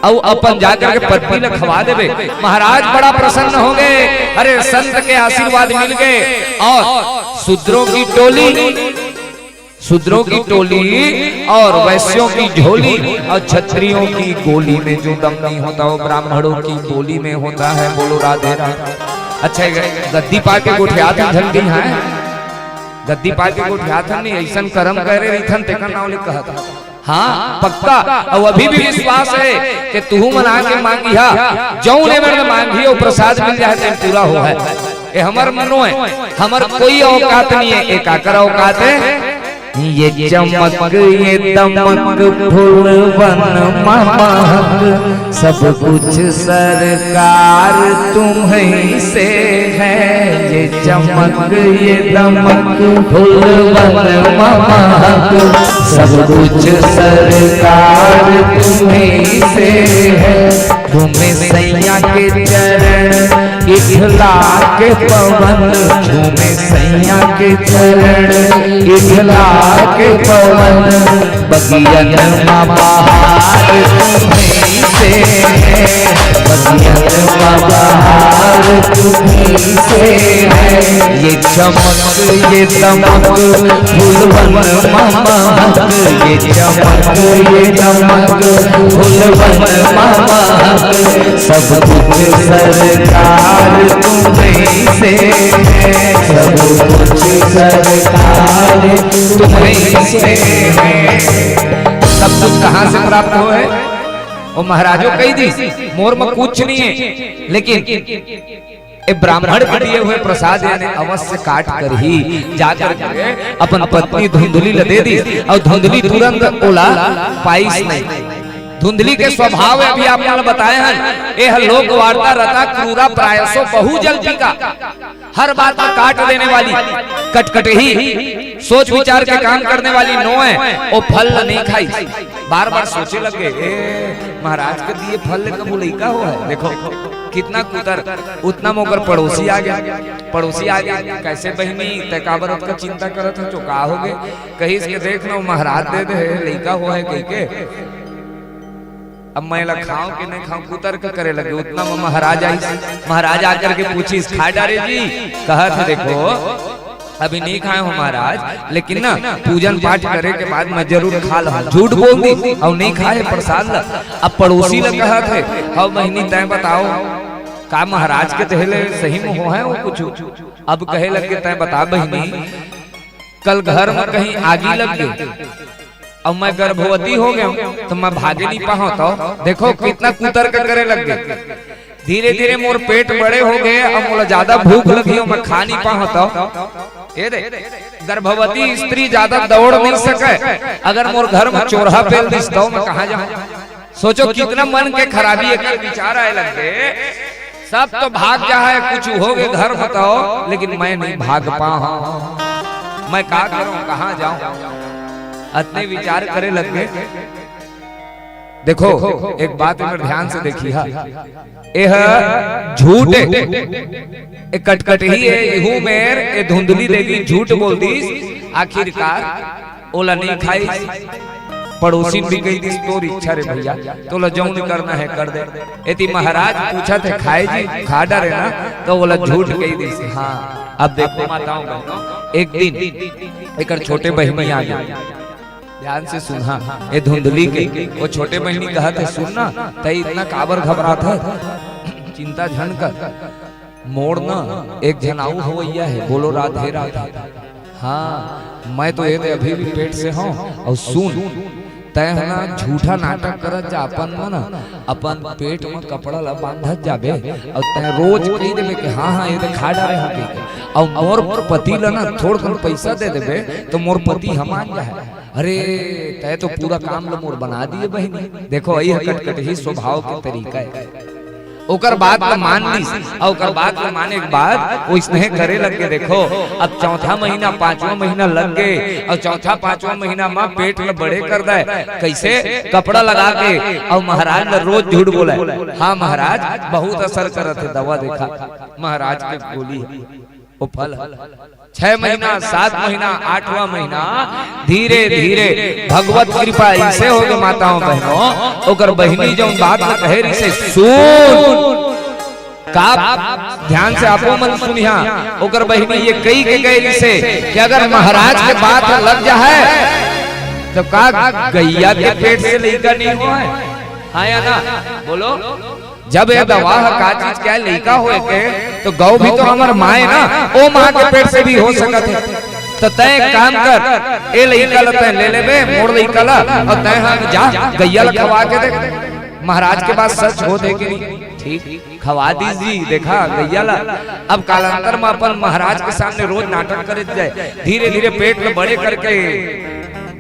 S1: और अपन जाकर के पत्नी ने खवा देवे। महाराज बड़ा प्रसन्न हो गए, अरे संत के आशीर्वाद मिल गए। और शूद्रों की टोली और वैश्यों की झोली और क्षत्रियों की गोली में जो दम नहीं होता वो ब्राह्मणों की गोली में होता है। बोलो राधे राधे। अच्छा गद्दी पा के गोठिया झल गई है, गद्दी पा के गोठिया नहीं ऐसा कर्म करे रही तेकर नाम ले कहा था। हाँ पक्का, और अभी भी विश्वास है कि तू मना के मांगी हा जो ने मेरे मांगी वो प्रसाद मिल जाए तो पूरा हो है। ये हमार मनो है, हमार कोई औकात नहीं है, एक आकर औकात है ये चमक ये दमक फूल वन महक सब कुछ सरकार तुम्हीं से है। ये चमक ये दमक फूल वन महक सब कुछ सरकार तुम्हीं से है। तुम्हें सैया के चरण इखला के पवन, तुम्हें सैया के चरण इखला के पवन, बगियन बहार तुम्हीं से है, बगियन बहार तुम्हीं से है। ये चमक ये दमक फूलवन महक, ये चमक ये दमक फूलवन महक सब कुछ सरकार तुम्हीं से है, सब कुछ सरकार तुम्हीं से है। सब कुछ कहाँ से प्राप्त हो है? वो महाराजों कही दी मोर में कुछ नहीं है, लेकिन ए ब्राह्मण के दिए हुए प्रसाद यानी अवश्य काट कर ही जाकर के अपन पत्नी धुंधली ले दे दी, और धुंधली तुरंत ओला पाइस नहीं, धुंधली के स्वभाव अभी आपने बताए हैं। यह लोक वार्ता रता क्रूरा प्रायसो बहु जल्दी का, हर बात को काट देने वाली कटकट ही सोच विचार के काम करने वाली नो है। वो फल नहीं खाई, बार बार सोचे लगे महाराज के दिए फल कबू लइका हो है। देखो कितना कुतर, उतना मोकर पड़ोसी आ गया, पड़ोसी आ गया कैसे बहनी तैकाबर का चिंता करत है, चौका हो गए कहीं इसके देख लो महाराज दे दे लइका हो है कहीं के। अब मैं ला खाऊं कि नहीं खाऊं कुतर के करे लगे। उतना में महाराज आई, महाराज आकर के पूछी खा डारे जी, कहा था देखो अभी नहीं खाए हो महाराज, लेकिन ना पूजन पाठ करे के बाद मैं जरूर खा लूं। झूठ बोल दी और नहीं खाए प्रसाद ला। अब पड़ोसी ने कहा थे हाँ बहनी तय बताओ का महाराज के तहले सही में हो है वो कुछ। अब कहे लगे तय बता बहनी कल घर में कहीं आगी लग गई, अब मैं गर्भवती हो गया तो मैं भागे नहीं पाऊँ। तो देखो कितना कुतर के करे लग गए। धीरे धीरे मोर पेट बड़े हो गए, अब मोला ज्यादा भूख लगी हो मैं खा नहीं पाऊँ। तो ये दे गर्भवती स्त्री ज्यादा दौड़ नहीं सके, अगर मोर घर में चोरहा पेल दिस तो मैं कहाँ जाऊँ। सोचो कितना मन के खराबी एक विचार आए लगे। सब तो भाग जा है कुछ हो गए घर बताओ, लेकिन मैं नहीं भाग पाऊँ, मैं क्या करूँ कहाँ जाऊँ। इतने विचार करे लग गए। देखो एक बात इधर ध्यान से देखिए, यह झूठ एक कटकट ही है, इहू मेर ए धुंधली देगी झूठ बोल दी, आखिरकार ओला नहीं खाई। पड़ोसी भी गई थी तोर इच्छा रे भैया तो ला जौन करना है कर दे। यदि महाराज पूछा थे खाए जी खा डरे ना, तो बोला झूठ गई थी। हाँ अब देखो माताओं बहनों, एक दिन एक छोटे बहनी आ गए, ध्यान से सुना। ये धुंधली के वो छोटे बहनी कहा थे सुनना तई इतना काबर घबरा था, चिंता झन कर मोड़ना एक जनाऊ होइया है, बोलो राधे राधे। हाँ मैं तो ये अभी भी पेट से हूँ। और सुन तय ना झूठा नाटक करत जा, अपन ना अपन पेट में कपड़ा ला बांधत जाबे और तय रोज कही देबे कि हाँ हाँ ये खा डारे हो। और मोर पति ला ना थोड़ कम पैसा दे देबे तो मोर पति हम आ जाए। अरे तय तो पूरा काम ला मोर बना दिए बहनी। देखो यही कटकट ही स्वभाव के तरीका है। ओकर बात तो मान ली और ओकर बात को माने के बाद वो स्नेह करे लग के। देखो अब चौथा महीना पांचवा महीना लग गए और चौथा पांचवा महीना माँ पेट में बड़े कर दे कैसे कपड़ा लगा के। और महाराज ने रोज झूठ बोला। हाँ महाराज बहुत असर करत है दवा। देखा महाराज के बोली वो फल 6 महीना 7 महीना 8वां महीना धीरे धीरे भगवत कृपा ऐसे हो गए माताओं बहनों। ओकर बहनी जो बात में कहे रही से सुन का ध्यान से आपो मन सुनिया। ओकर बहनी ये कही के गए रही से कि अगर महाराज के बात लग जा है तो का गैया के पेट से लइका नहीं हुआ है। हाँ या ना बोलो। जब ये दवा का चीज क्या लइका होए के तो गौ भी तो हमार माँ है ना, ओ माँ के पेट से भी हो सकत है। तो तय काम कर ए लइका ला तय ले लेबे मोड़ लइका ला और तय हम जा गैया ला खवा के दे। महाराज के पास सच हो दे कि नहीं ठीक खवा दीजिए। देखा गैया ला। अब कालांतर में अपन महाराज के सामने रोज नाटक करे जाए, धीरे धीरे पेट में बड़े करके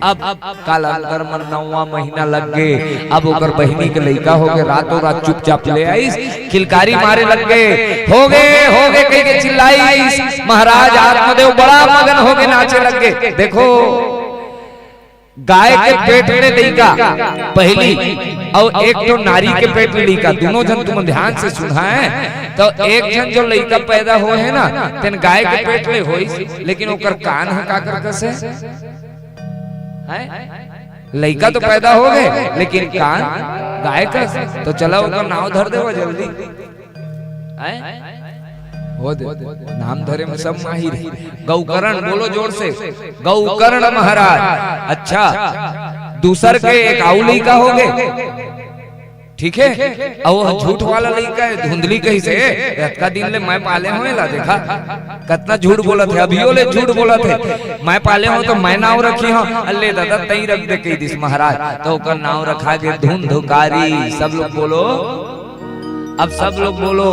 S1: अब कालांतर में 9वां महीना लग गए। अब ओकर बहनी के लइका हो गए, रातों रात चुपचाप ले आई, किलकारी मारे लग गए, हो गए कह के चिल्लाई। महाराज आत्मदेव बड़ा मगन हो गए, नाचे लग गए। देखो गाय के पेट में लइका पहली और एक तो नारी के पेट में लइका, दोनों जन तुम ध्यान से सुना है। तो एक जन जो लइका पैदा हो है ना तेन गाय के पेट में होई, लेकिन ओकर कान है का कर से लइका तो पैदा हो गए लेकिन कान गाय का। तो चला उसका नाम धर दे जल्दी हो दे। नाम धरे में सब माहिर है। गौकर्ण बोलो जोर से, गौकर्ण महाराज। अच्छा दूसर के एक आउ लइका हो गए ठीक है। और झूठ वाला लइका है धुंधली कही से रत्का दिन ले मैं पाले हुए ला। देखा कितना झूठ बोला थे, अभियो ले झूठ बोला थे। मैं पाले हूँ तो मैं नाव रखी हूँ, अल्ले दादा तई रख दे कही दिस महाराज। तो ओकर नाव रखा के धुंधकारी। सब लोग बोलो, अब सब लोग बोलो।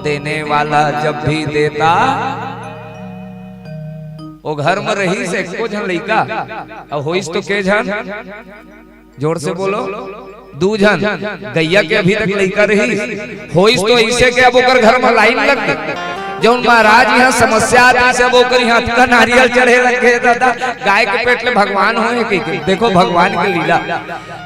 S1: देने वाला जब भी देता वो घर में रही से को झन लइका और होइस तो के झन जोर से बोलो दूजन गैया के अभी तक लइका रही होइस तो ऐसे के अब ओकर घर में लाइन लग गई। जौन महाराज यहाँ समस्या आती से वो कर यहाँ का नारियल चढ़े लगे दादा गाय के पेट में भगवान होए के देखो भगवान के लीला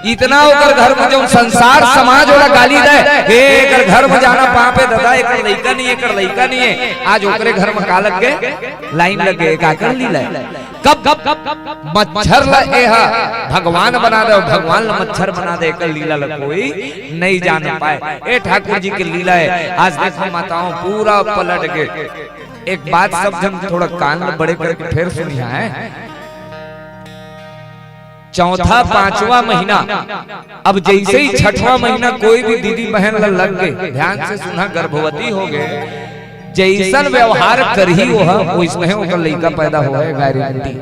S1: इतना ओकर घर में जौन संसार समाज वाला गाली दे हे एकर घर में जाना पाप पे दादा एकर लइका नहीं एकर लइका नहीं है। आज ओकरे घर में का लग गए लाइन लग गए का कर लीला कब मच्छर ला एहा भगवान बना दे भगवान ला मच्छर बना दे एकर लीला ला कोई नहीं जान पाए। ए ठाकुर जी की लीला है। आज देखो माताओं पूरा पलट गए। एक बात सब जन थोड़ा कान में बड़े करके फिर सुनिया है। चौथा पांचवा महीना अब जैसे ही छठवां महीना कोई भी दीदी बहन लग गए ध्यान से सुना गर्भवती हो गए जैसन व्यवहार कर ही वो इसमें होकर लड़का पैदा हुआ है गारंटी।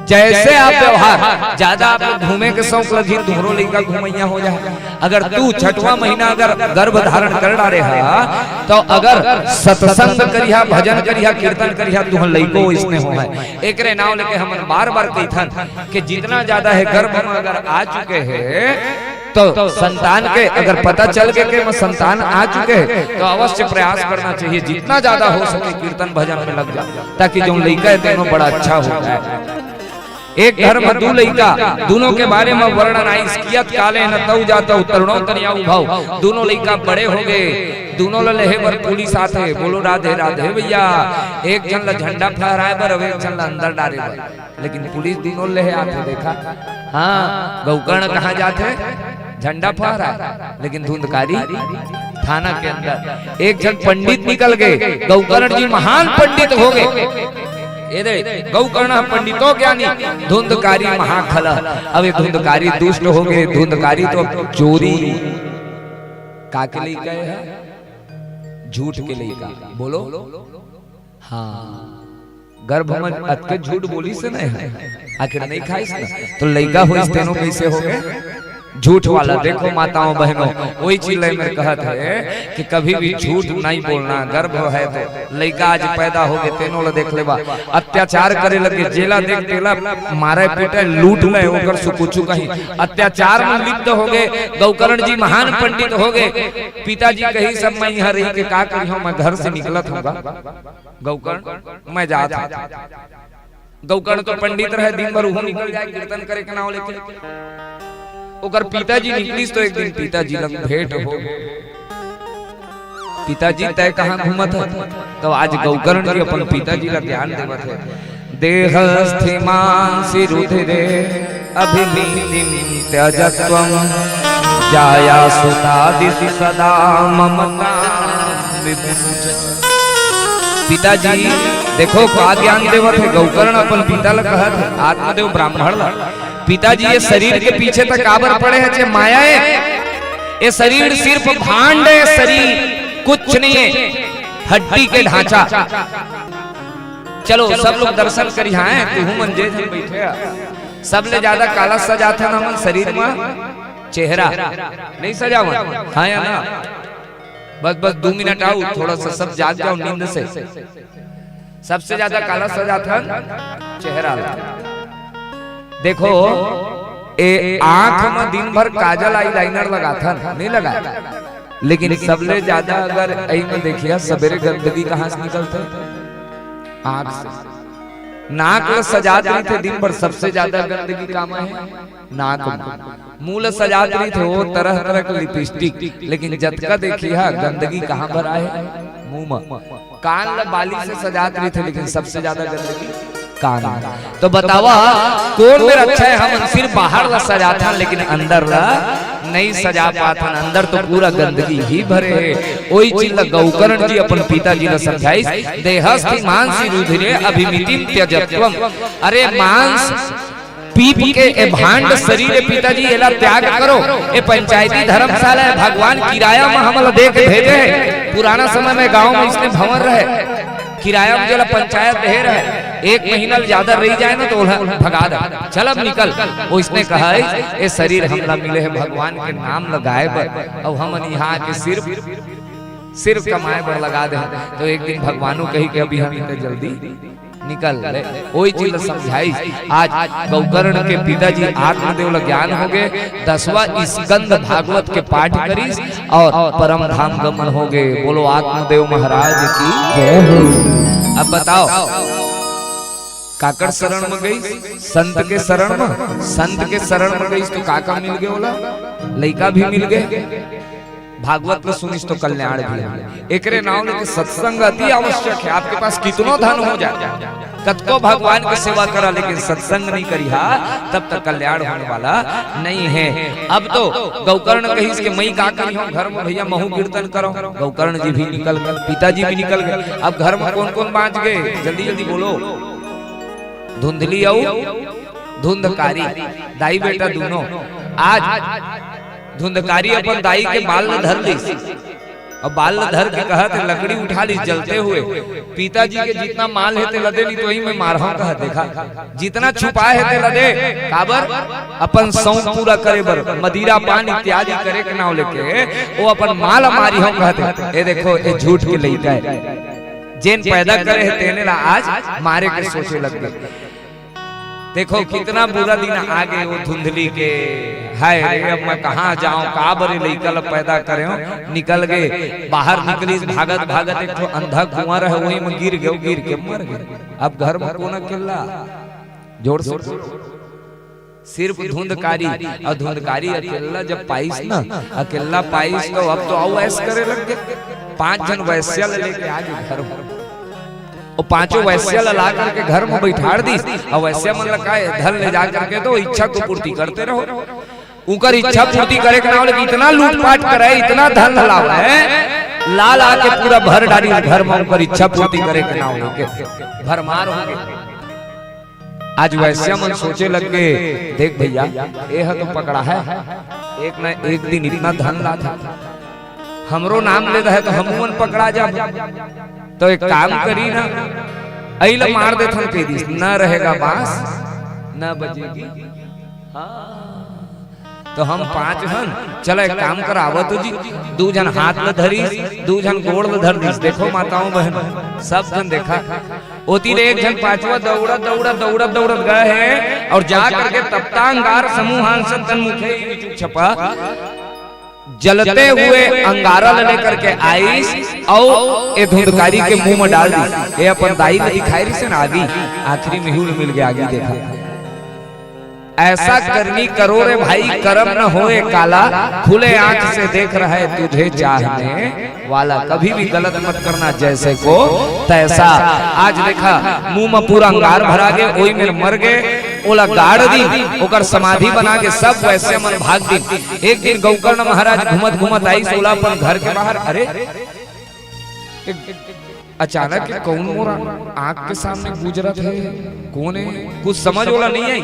S1: जैसे आप व्यवहार ज्यादा आप घूमे के शौक लगी दोनों लड़का घूमैया हो जाए। अगर तू छठवां महीना अगर गर्भ धारण कर डाले तो अगर सत्संग करिया भजन करिया कीर्तन करिया तू लड़को इसमें हो है। एक नाव लेके हम बार बार कहथन कि जितना ज्यादा है गर्भ में अगर आ चुके हैं तो संतान के अगर पता चल गए कि संतान आ चुके हैं तो अवश्य प्रयास करना चाहिए जितना ज्यादा हो सके कीर्तन भजन में लग जाए ताकि जो लड़का है दोनों बड़ा अच्छा हो जाए। एक घर में दो लड़का दोनों के बारे में वर्णन आई कियत काले न तऊ जाता तरुणों तनिया उभाव दोनों लड़का बड़े हो गए दोनों लहे बर पुलिस आते बोलो राधे राधे भैया। एक जन ला झंडा फहराए बर एक जन ला अंदर डाले बर लेकिन पुलिस दोनों लहे आते देखा। हाँ गौकर्ण कहाँ जाते झंडा फहराए लेकिन धुंधकारी थाना के अंदर। एक जन पंडित निकल गए गौकर्ण जी महान पंडित हो गए गौकर्ण पंडितों ज्ञानी धुंधकारी महाखला। अब ये धुंधकारी दुष्ट हो गए धुंधकारी तो चोरी का के लिए गए हैं झूठ के लिए का बोलो। हाँ गर्भ में अतके झूठ बोली से नहीं है आखिर नहीं खाई ना तो लड़का हो इस तेनों कैसे हो गए झूठ वाला। देखो माताओं बहनों वही चीज में कहत है कि कभी भी झूठ नहीं बोलना। गर्भ है तो लड़का आज पैदा हो गए तेनों ला देख लेबा अत्याचार करे लगे जेला देख तेला मारे पीटे लूट ले ओकर सुकुचु कहीं अत्याचार में लिप्त हो गए। गौकर्ण जी महान पंडित हो गए। पिताजी कही सब मैं यहाँ रही के का करी हूं मैं घर से निकलत होगा गौकर्ण मैं जाता। गौकर्ण तो पंडित रहे दिन भर वो निकल जाए कीर्तन करे के नाम लेके। ओकर पिताजी निकलिस तो एक दिन पिताजी लग भेंट हो पिताजी तय कहाँ घूमत है तो आज गौकर्ण जी अपन पिताजी का ध्यान देवत है। देहस्थि मांसि रुधिरे अभिमीतिं त्यजत्वं जाया सुतादिति सदा ममता विमुच। पिताजी देखो का ज्ञान देवत है गौकर्ण अपन पिता ला कहत है आत्मदेव ब्राह्मण ला पिताजी ये शरीर के पीछे तक काबर पड़े हैं माया है। ये शरीर सिर्फ भांड है शरीर कुछ नहीं है हड्डी के ढांचा। चलो सब लोग दर्शन करी हैं तू मंजे बैठे सबले ज्यादा काला सजा था ना मन शरीर में चेहरा नहीं सजावा हाँ या ना बस बस 2 मिनट आओ थोड़ा सा सब जाग जाओ नींद से। सबसे ज्यादा काला सजा था चेहरा। देखो ए आंख में दिन भर काजल आई लाइनर लगा था नहीं लगा लेकिन सबले ज्यादा अगर आई में देखिए सवेरे गंदगी कहाँ से निकलते आंख से। नाक सजात रही थे दिन भर सबसे ज्यादा गंदगी काम है नाक में। मुंह सजात रही थे वो तरह तरह के लिपस्टिक लेकिन जतका देखिए गंदगी कहाँ भरा है मुंह में। कान बाली से सजात रही थे लेकिन सबसे ज्यादा गंदगी कान। तो बतावा कौन मेरा अच्छा है। हम सिर्फ बाहर ला सजाता लेकिन अंदर ला नहीं सजा पाता अंदर तो पूरा गंदगी ही भरे है। वही चीज ला गौकर्ण जी अपन पिताजी ने समझाई देहस्थि मांसि रुधिरे अभिमितिं त्यजत्वम। अरे मांस पीप के ए भांड शरीर पिताजी एला त्याग करो। ए पंचायती धर्मशाला है भगवान किराया में हमला दे के भेजे है। पुराना समय में गांव में इसने भंवर रहे किराया में जला पंचायत दे रहे 1 महीना ज्यादा रह जाए ना तो भगा दे चल अब निकल। वो इसने कहा ये शरीर हमला मिले है भगवान के नाम लगाए बर और हम यहाँ के सिर्फ कमाए बर लगा दे। तो एक दिन भगवानों कही कि अभी हम इतने जल्दी निकल ले। वही चीज समझाई। आज गौकर्ण के पिताजी आत्मदेव ज्ञान हो गए, 10वां स्कंद भागवत के पाठ करी और परम धाम गमन हो गए। बोलो आत्मदेव महाराज की जय हो। अब बताओ, काकड़ शरण में गई, संत के शरण में, संत के शरण में गई तो काका मिल गए, बोला लड़का भी मिल गए। भागवत में सुनिस तो कल्याण भी। एकरे नाम लेके सत्संग अति आवश्यक है। आपके पास कितनो धन हो जाए, कतको भगवान की सेवा करा, लेकिन सत्संग नहीं करिहा तब तक कल्याण होने वाला नहीं है। अब तो गौकर्ण कही कि मैं का करी हूं घर में, भैया महू कीर्तन करो। गौकर्ण जी भी निकल गए, पिताजी भी निकल गए। अब घर में कौन कौन बाँच गए, जल्दी जल्दी बोलो। धुंधली और धुंधकारी, दाई बेटा दोनों। आज धुंधकारी अपन दाई के बाल न धर ली, और बाल न धर के कहत लकड़ी उठा ली जलते हुए। पिताजी के जितना माल है ते लदे, नहीं तो ही मैं मारहा कह देखा, जितना छुपाए है ते लदे। काबर अपन सौंग पूरा करे बर, मदिरा पान इत्यादि करे के नाव लेके वो अपन माल मारी हो कहते। ए देखो ये झूठ के लइका है, जेन पैदा करे है तेने ला आज मारे के सोचे लग गए। देखो कितना बुरा दिन आ गए वो धुंधली के। हाय अब मैं कहाँ जाऊं, का बरे लइका पैदा करे हो। निकल गए, बाहर निकली, भागत भागत एक तो अंधा कुआं रहे, वही में गिर गए, गिर के मर गए। अब घर में कोना किल्ला जोर से सिर्फ धुंधकारी, और धुंधकारी अकेला जब पाइस ना, अकेला पाइस तो अब तो आओ ऐस करे लग गए। 5 जन वैश्या लेके आ गए घर में, और 5 वैश्या ला करके घर में बैठाड़ दी। और वैश्या मन लगा धन ले जा करके तो इच्छा को पूर्ति करते रहो। उनकर इच्छा पूर्ति करे के नाम इतना लूटपाट करे, इतना धन लावा है, ला ला के पूरा भर डाली घर में। उनकर इच्छा पूर्ति करे के नाम लेके भरमार हो गए। आज वैश्या मन सोचे लग गए, देख भैया ये तो पकड़ा है, एक न एक दिन इतना धन ला था, हमरो नाम ले रहे तो हम मन पकड़ा जा। तो एक काम करी ना, अइला मार दे थन के दिस, न रहेगा बांस न बजेगी। हाँ तो हम 5 हन, चलो एक काम कर आवत जी, 2 जन हाथ में धरी, 2 जन गोड़ में धर दिस। देखो माताओं बहन सब जन देखा, ओती रे एक जन 5वां दौड़त दौड़त दौड़त दौड़त गए हैं, और जा करके तप्तांगार समूहान तन मुखे छपा जलते हुए अंगारा लेकर के आई, और ये धुंधकारी के मुंह में डाल दी। ये अपन दाई ने दिखाई रही से ना आगी, आखिरी में ही मिल गया। आगे देखा, ऐसा करनी करो रे भाई, कर्म न होए काला, खुले आंख से देख रहा है तुझे चाहने वाला। कभी भी गलत मत करना, जैसे को तैसा। आज देखा मुंह में पूरा अंगार भरा गए, वही में मर गए। ओला गाड़ दी, ओकर समाधि बना के सब वैसे मन भाग दी। एक दिन गौकर्ण महाराज घूमत घूमत आई सोला अपन घर के बाहर। अरे अचानक कौन मोरा आंख के सामने गुजरत है, कौन है, कुछ समझ वाला नहीं आई,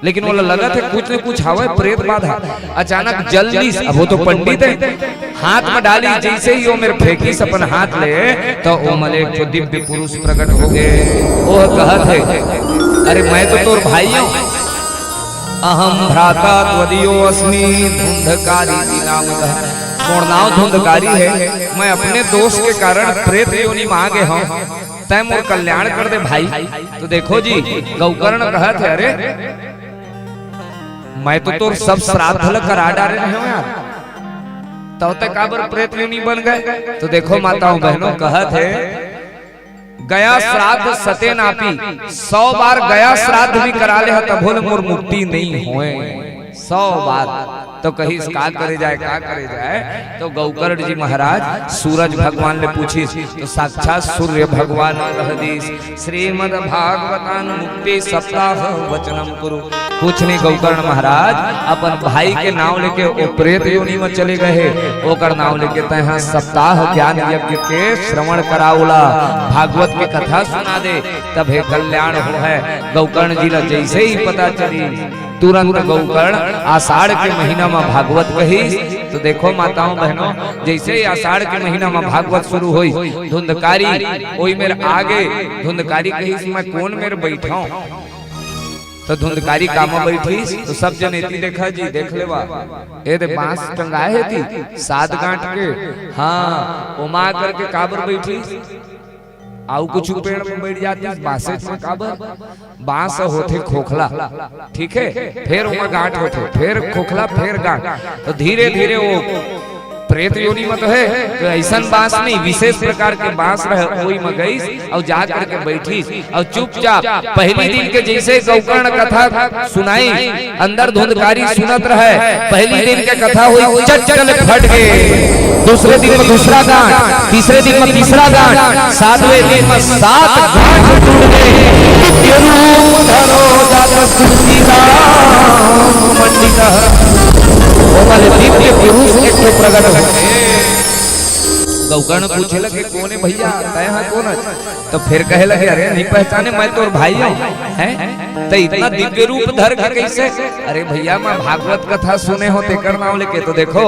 S1: लेकिन वो लगा थे कुछ न कुछ हवा प्रेत बाधा। अचानक जल्दी, अब वो तो पंडित है, हाथ में डाली, जैसे ही वो मेरे फेंकी अपन हाथ ले, तो वो मले जो दिव्य पुरुष प्रकट हो गए। वो कहत है, अरे मैं तो तोर भाई हूं, अहम भ्राता त्वदीयो अस्मि धुंधकारी नाम। मोर नाम धुंधकारी है, मैं अपने दोष के कारण प्रेत योनि में आ गए हूं, तय मोर कल्याण कर दे भाई। तो देखो जी गौकर्ण कहत है, अरे मैं तो तोर सब श्राद्ध करा डाले रहे हो यार, तो तक काबर प्रेत योनि बन गए। तो देखो माताओं बहनों कहत है, गया श्राद्ध सते नापी, 100 बार गया श्राद्ध भी करा ले तब बोले मोर मुक्ति नहीं होए। 100 बार तो कहीं का करे जाए, का करे जाए। तो गौकर्ण जी महाराज सूरज भगवान ने पूछी, तो साक्षात सूर्य भगवान कहदीस, श्रीमद भागवतान मुक्ति सप्ताह वचनम कुरु। कुछ नहीं, गौकर्ण महाराज अपन भाई के नाम लेके वो प्रेत योनि में चले गए, ओकर नाम लेके तहाँ सप्ताह ज्ञान यज्ञ के श्रवण कराउला, भागवत की कथा सुना दे, तब कल्याण हो है। गौकर्ण जी ने जैसे ही पता चली, तुरंत गौकर्ण आषाढ़ के महीना में भागवत कही। तो देखो माताओं बहनों, जैसे ही आषाढ़ के महीना में भागवत शुरू हुई, धुंधकारी वही मेरे आगे, धुंधकारी कही मैं कौन मेरे बैठा हूं। तो धुंधकारी कामा बैठी, तो सब जन एती देखा जी, देख लेवा ए दे बांस टंगाए थी 7 गांठ के। हाँ उमा करके काबर बैठी, आउ कुछ पेड़ में बैठ जाती बांसे में काबर बांस होते खोखला, ठीक है, फिर वहाँ गांठ होते, फिर खोखला, फिर गांठ, तो धीरे धीरे वो प्रेत योनि मत है तो ऐसा बांस नहीं, विशेष प्रकार के बांस रहे वही में गई और जा करके बैठी और चुपचाप पहली दिन के जैसे गौकर्ण कथा सुनाई, अंदर धुंधकारी सुनत रहे, पहली दिन के कथा हुई चल फट गए, दूसरे दिन में दूसरा गांठ, तीसरे दिन में तीसरा गांठ, सातवें दिन में 7 गांठ टूट गए। दिव्य पुरुष एक तो प्रकट हो। गौकर्ण पूछे लगे कौन है भैया, तय हाँ कौन है, तो फिर कहे लगे अरे नहीं पहचाने, मैं तो भाई हूँ, हैं तो इतना दिव्य रूप धर के कैसे, अरे भैया मैं भागवत कथा सुने हो तेकर नाम लेके, तो देखो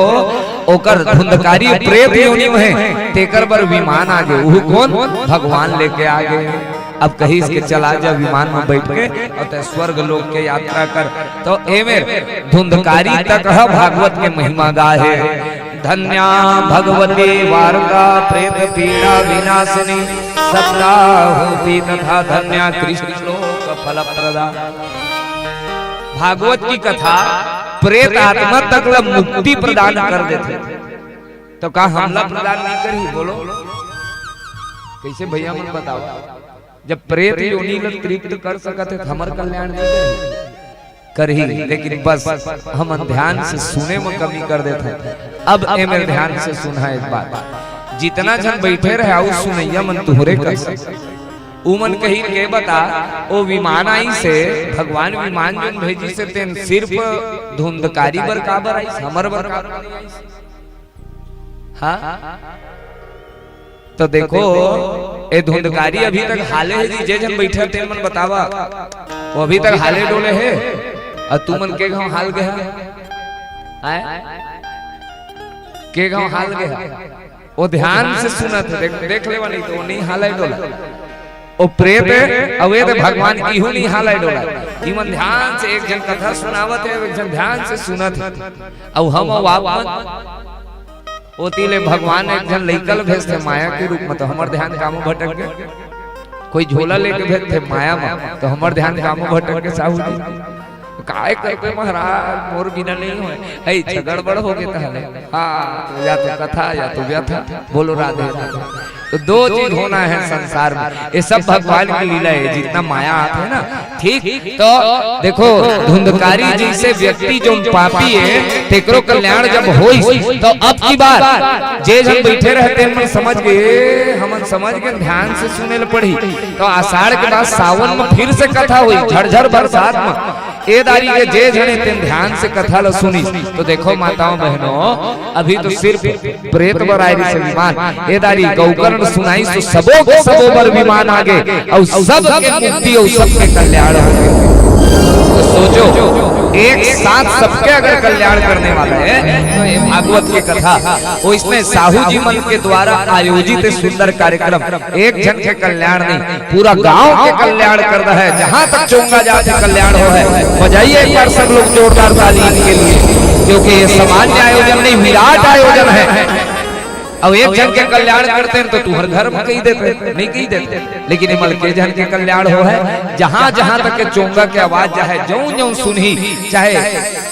S1: ओकर धुंधकारी प्रेत योनि में तेकर बर विमान आ गए, वो कौन भगवान लेके आ गए। अब कहीं इसके चला जा विमान में बैठ के और स्वर्ग लोक के यात्रा कर, तो एमेर धुंधकारी तक भागवत के महिमा गाहे। धन्या भगवती वार्ता प्रेत पीड़ा विनाशिनी सदा होती तथा धन्या कृष्ण लोक फल प्रदा। भागवत की कथा प्रेत आत्मा तक मुक्ति प्रदान कर देते, तो कहा हमला प्रदान नहीं करी, बोलो कैसे भैया मन बताओ, जब प्रेत योनि ल तृप्त कर सकते हमर कल्याण नहीं करही, लेकिन बस हम ध्यान से सुने में कमी कर देते। अब ए मेरे ध्यान से सुना एक बात, जितना जन बैठे रहे आउ सुनैया मन तुहरे कर उमन कही के बता, ओ विमान आई से भगवान विमान जन भेजी से तेन सिर्फ धुंधकारी बरकाबर आई, हमर बरकाबर आई। हाँ तो देखो ए धुंधकारी अभी तक हाले है, जे जन बैठे थे मन बतावा, वो अभी तक हाले डोले है, और तू मन के गांव हाल गया के गांव हाल गया, वो ध्यान से सुनत देख लेवा, नहीं तो नहीं हाले डोला, वो प्रेत अवैध भगवान की हूं नहीं हाले डोला, मन ध्यान से एक जन कथा सुनावत है, एक जन ध्यान से सुनत है, और हम वापस ओतीले भगवान एक जन लइकल भेजते माया के रूप में, तो हमर ध्यान कामों भटक गए, कोई झोला लेके भेजते माया में, तो हमर ध्यान कामों भटक के साहू जी काय कहते महाराज मोर बिना नहीं होए, ऐ झगड़बड़ हो गए तहले, हाँ तो या तो कथा या तो व्यथा, बोलो राधे राधे। तो दो चीज होना है संसार में, ये सब भगवान की लीला है, जितना माया आते है ना, ठीक। तो देखो धुंधकारी जैसे व्यक्ति जो पापी है तेकरो कल्याण जब होई, तो अब की बात जे जन बैठे रहते हैं समझ गए, हम समझ गए, ध्यान से सुने ल पड़ी, तो आषाढ़ के बाद सावन में फिर से कथा हुई, झरझर बरसात में ए दारी के जे जने तेन ध्यान से कथा ल सुनी, तो देखो माताओं बहनों अभी तो सिर्फ प्रेत बर आए से विमान, ए दारी गौकर्ण सुनाई तो सबों के सबों पर विमान आगे, और सब के मुक्ति और सबके कल्याण होंगे। तो सोचो एक साथ सबके अगर कल्याण करने वाला है, तो ये भागवत की कथा वो इसमें साहू जी मन के द्वारा आयोजित सुंदर कार्यक्रम, एक जन के कल्याण नहीं पूरा गांव के कल्याण कर रहा है, जहां तक चोंगा जाते कल्याण हो है। बजाइए एक बार सब लोग जोरदार ताली इनके लिए, क्योंकि ये सामान्य आयोजन नहीं विराट आयोजन है। अब एक जन के कल्याण करते हैं तो तू हर घर में कही देते नहीं कही देते, लेकिन इमल के जन के कल्याण हो है, जहां जहां तक के चोंगा के आवाज चाहे जौं जौं सुनी, चाहे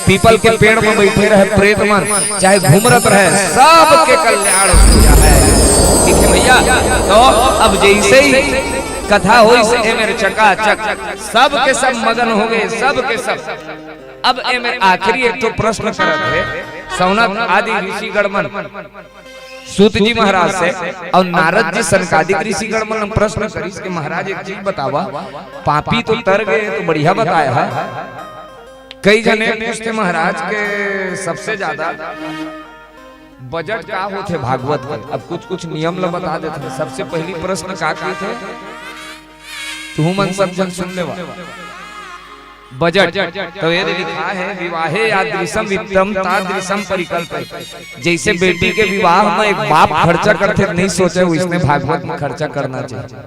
S1: पीपल के पेड़ में बैठे रहे प्रेत मन, चाहे घूमरत रहे, सब के कल्याण हो है। ठीक है भैया, तो अब जैसे ही कथा हो से मेरे चकाचक सब के सब मगन हो गए, सब के सब। अब ए मेरे आखिरी एक तो प्रश्न करत है सौनक आदि ऋषि गणमन सूत जी महाराज से, और नारद जी सनकादिक ऋषि गणमन प्रश्न करिस के महाराज एक चीज बतावा, पापी तो तर गए तो बढ़िया बताया है, कई जने पूछते महाराज के सबसे ज्यादा बजट का होते भागवत का, अब कुछ कुछ नियम ल बता देते। सबसे पहली प्रश्न का थे तू मन सब जन सुन लेवा बजट, तो ये लिखा है विवाहे यादृशम वित्तम तादृशम परिकल्प, जैसे बेटी के विवाह में एक बाप खर्चा करते नहीं सोचे उसने भागवत में खर्चा करना चाहिए।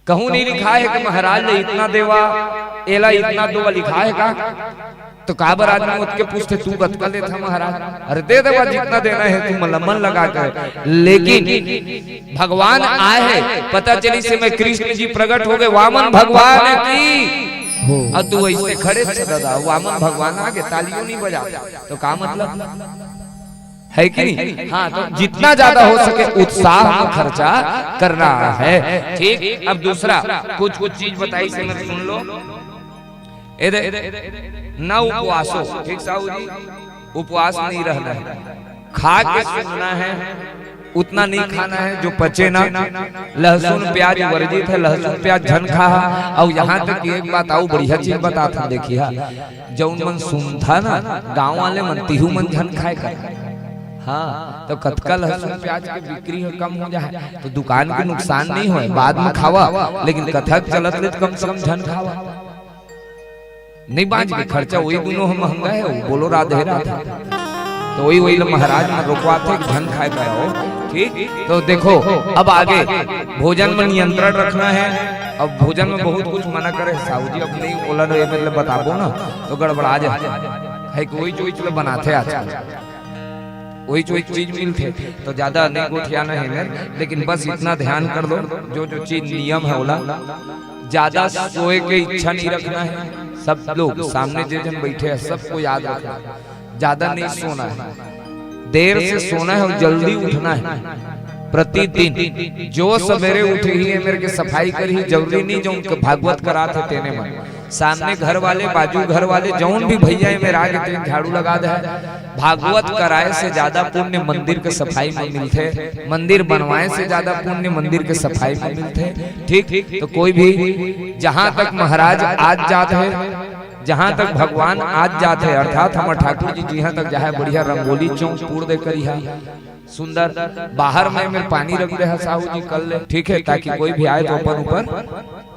S1: कहूं नहीं लिखा है कि महाराज ने इतना देवा एला इतना दो, लिखा है का तो काबर आदमी उठ के पूछते तू कतका लेता महाराज, अरे दे देवा जितना देना है तू मन लगा कर। लेकिन भगवान आए हैं, पता चली से मैं कृष्ण जी प्रकट हो गए वामन भगवान की, और तू ऐसे खड़े थे दादा वामन भगवान आगे तालियों नहीं बजा, तो का मतलब है कि नहीं। हाँ, तो जितना ज्यादा हो सके उत्साह में खर्चा करना है। ठीक, अब दूसरा कुछ चीज बताई से मैं सुन लो। न उपवासो, ठीक साहू जी, उपवास नहीं रहना है, खा के सुनना है, उतना नहीं खाना है जो पचे ना। लहसुन प्याज वर्जित है, लहसुन प्याज झन खा। और यहाँ तक एक बात आओ बढ़िया चीज बताता देखिए, जौन मन सुन था ना गाँव वाले मन तिहू मन झन खाए कर। हाँ, तो कतका लहसुन प्याज की बिक्री कम हो जाए तो दुकान के नुकसान नहीं हो, बाद में खावा, लेकिन कथक चलत ले कम से कम झन खावा, नहीं बांच के खर्चा वही दोनों महंगा है। बोलो राधे राधे, तो वही महाराज में रोकवाते धन खाए करो। ठीक, तो देखो अब आगे भोजन में नियंत्रण रखना है। अब भोजन में बहुत कुछ मना करे साहू जी, अब नहीं बोला ये मतलब बताबो ना तो गड़बड़ा जाए है। कोई जो बनाते आजकल वही जो चीज मिलते तो ज्यादा नहीं गोठियाना है, लेकिन बस इतना ध्यान कर दो जो चीज नियम है बोला, ज्यादा सोए के इच्छा नहीं रखना है। सब लोग सामने जो जन बैठे हैं सबको याद रखना, ज्यादा नहीं सोना है, देर से सोना है और जल्दी उठना है। प्रतिदिन जो सवेरे उठे ही है मेरे के सफाई करी, जरूरी नहीं जो उनके भागवत करा थे तेने में, सामने घर वाले बाजू घर वाले जौन भी भैया है मेरा आगे तेन झाड़ू लगा दे। भागवत कराए से ज्यादा पुण्य मंदिर के सफाई में मिलते, मंदिर बनवाए से ज्यादा पुण्य मंदिर के सफाई में मिलते। ठीक, तो कोई भी जहाँ तक महाराज आज जाते है, जहाँ तक भगवान आज जाते हैं, अर्थात हमारे ठाकुर जी जहाँ तक जाए बढ़िया रंगोली चौक पूर दे कर सुंदर बाहर में मेरे पानी रख दे साहू जी कर ले। ठीक है, ताकि कोई भी आए तो ऊपर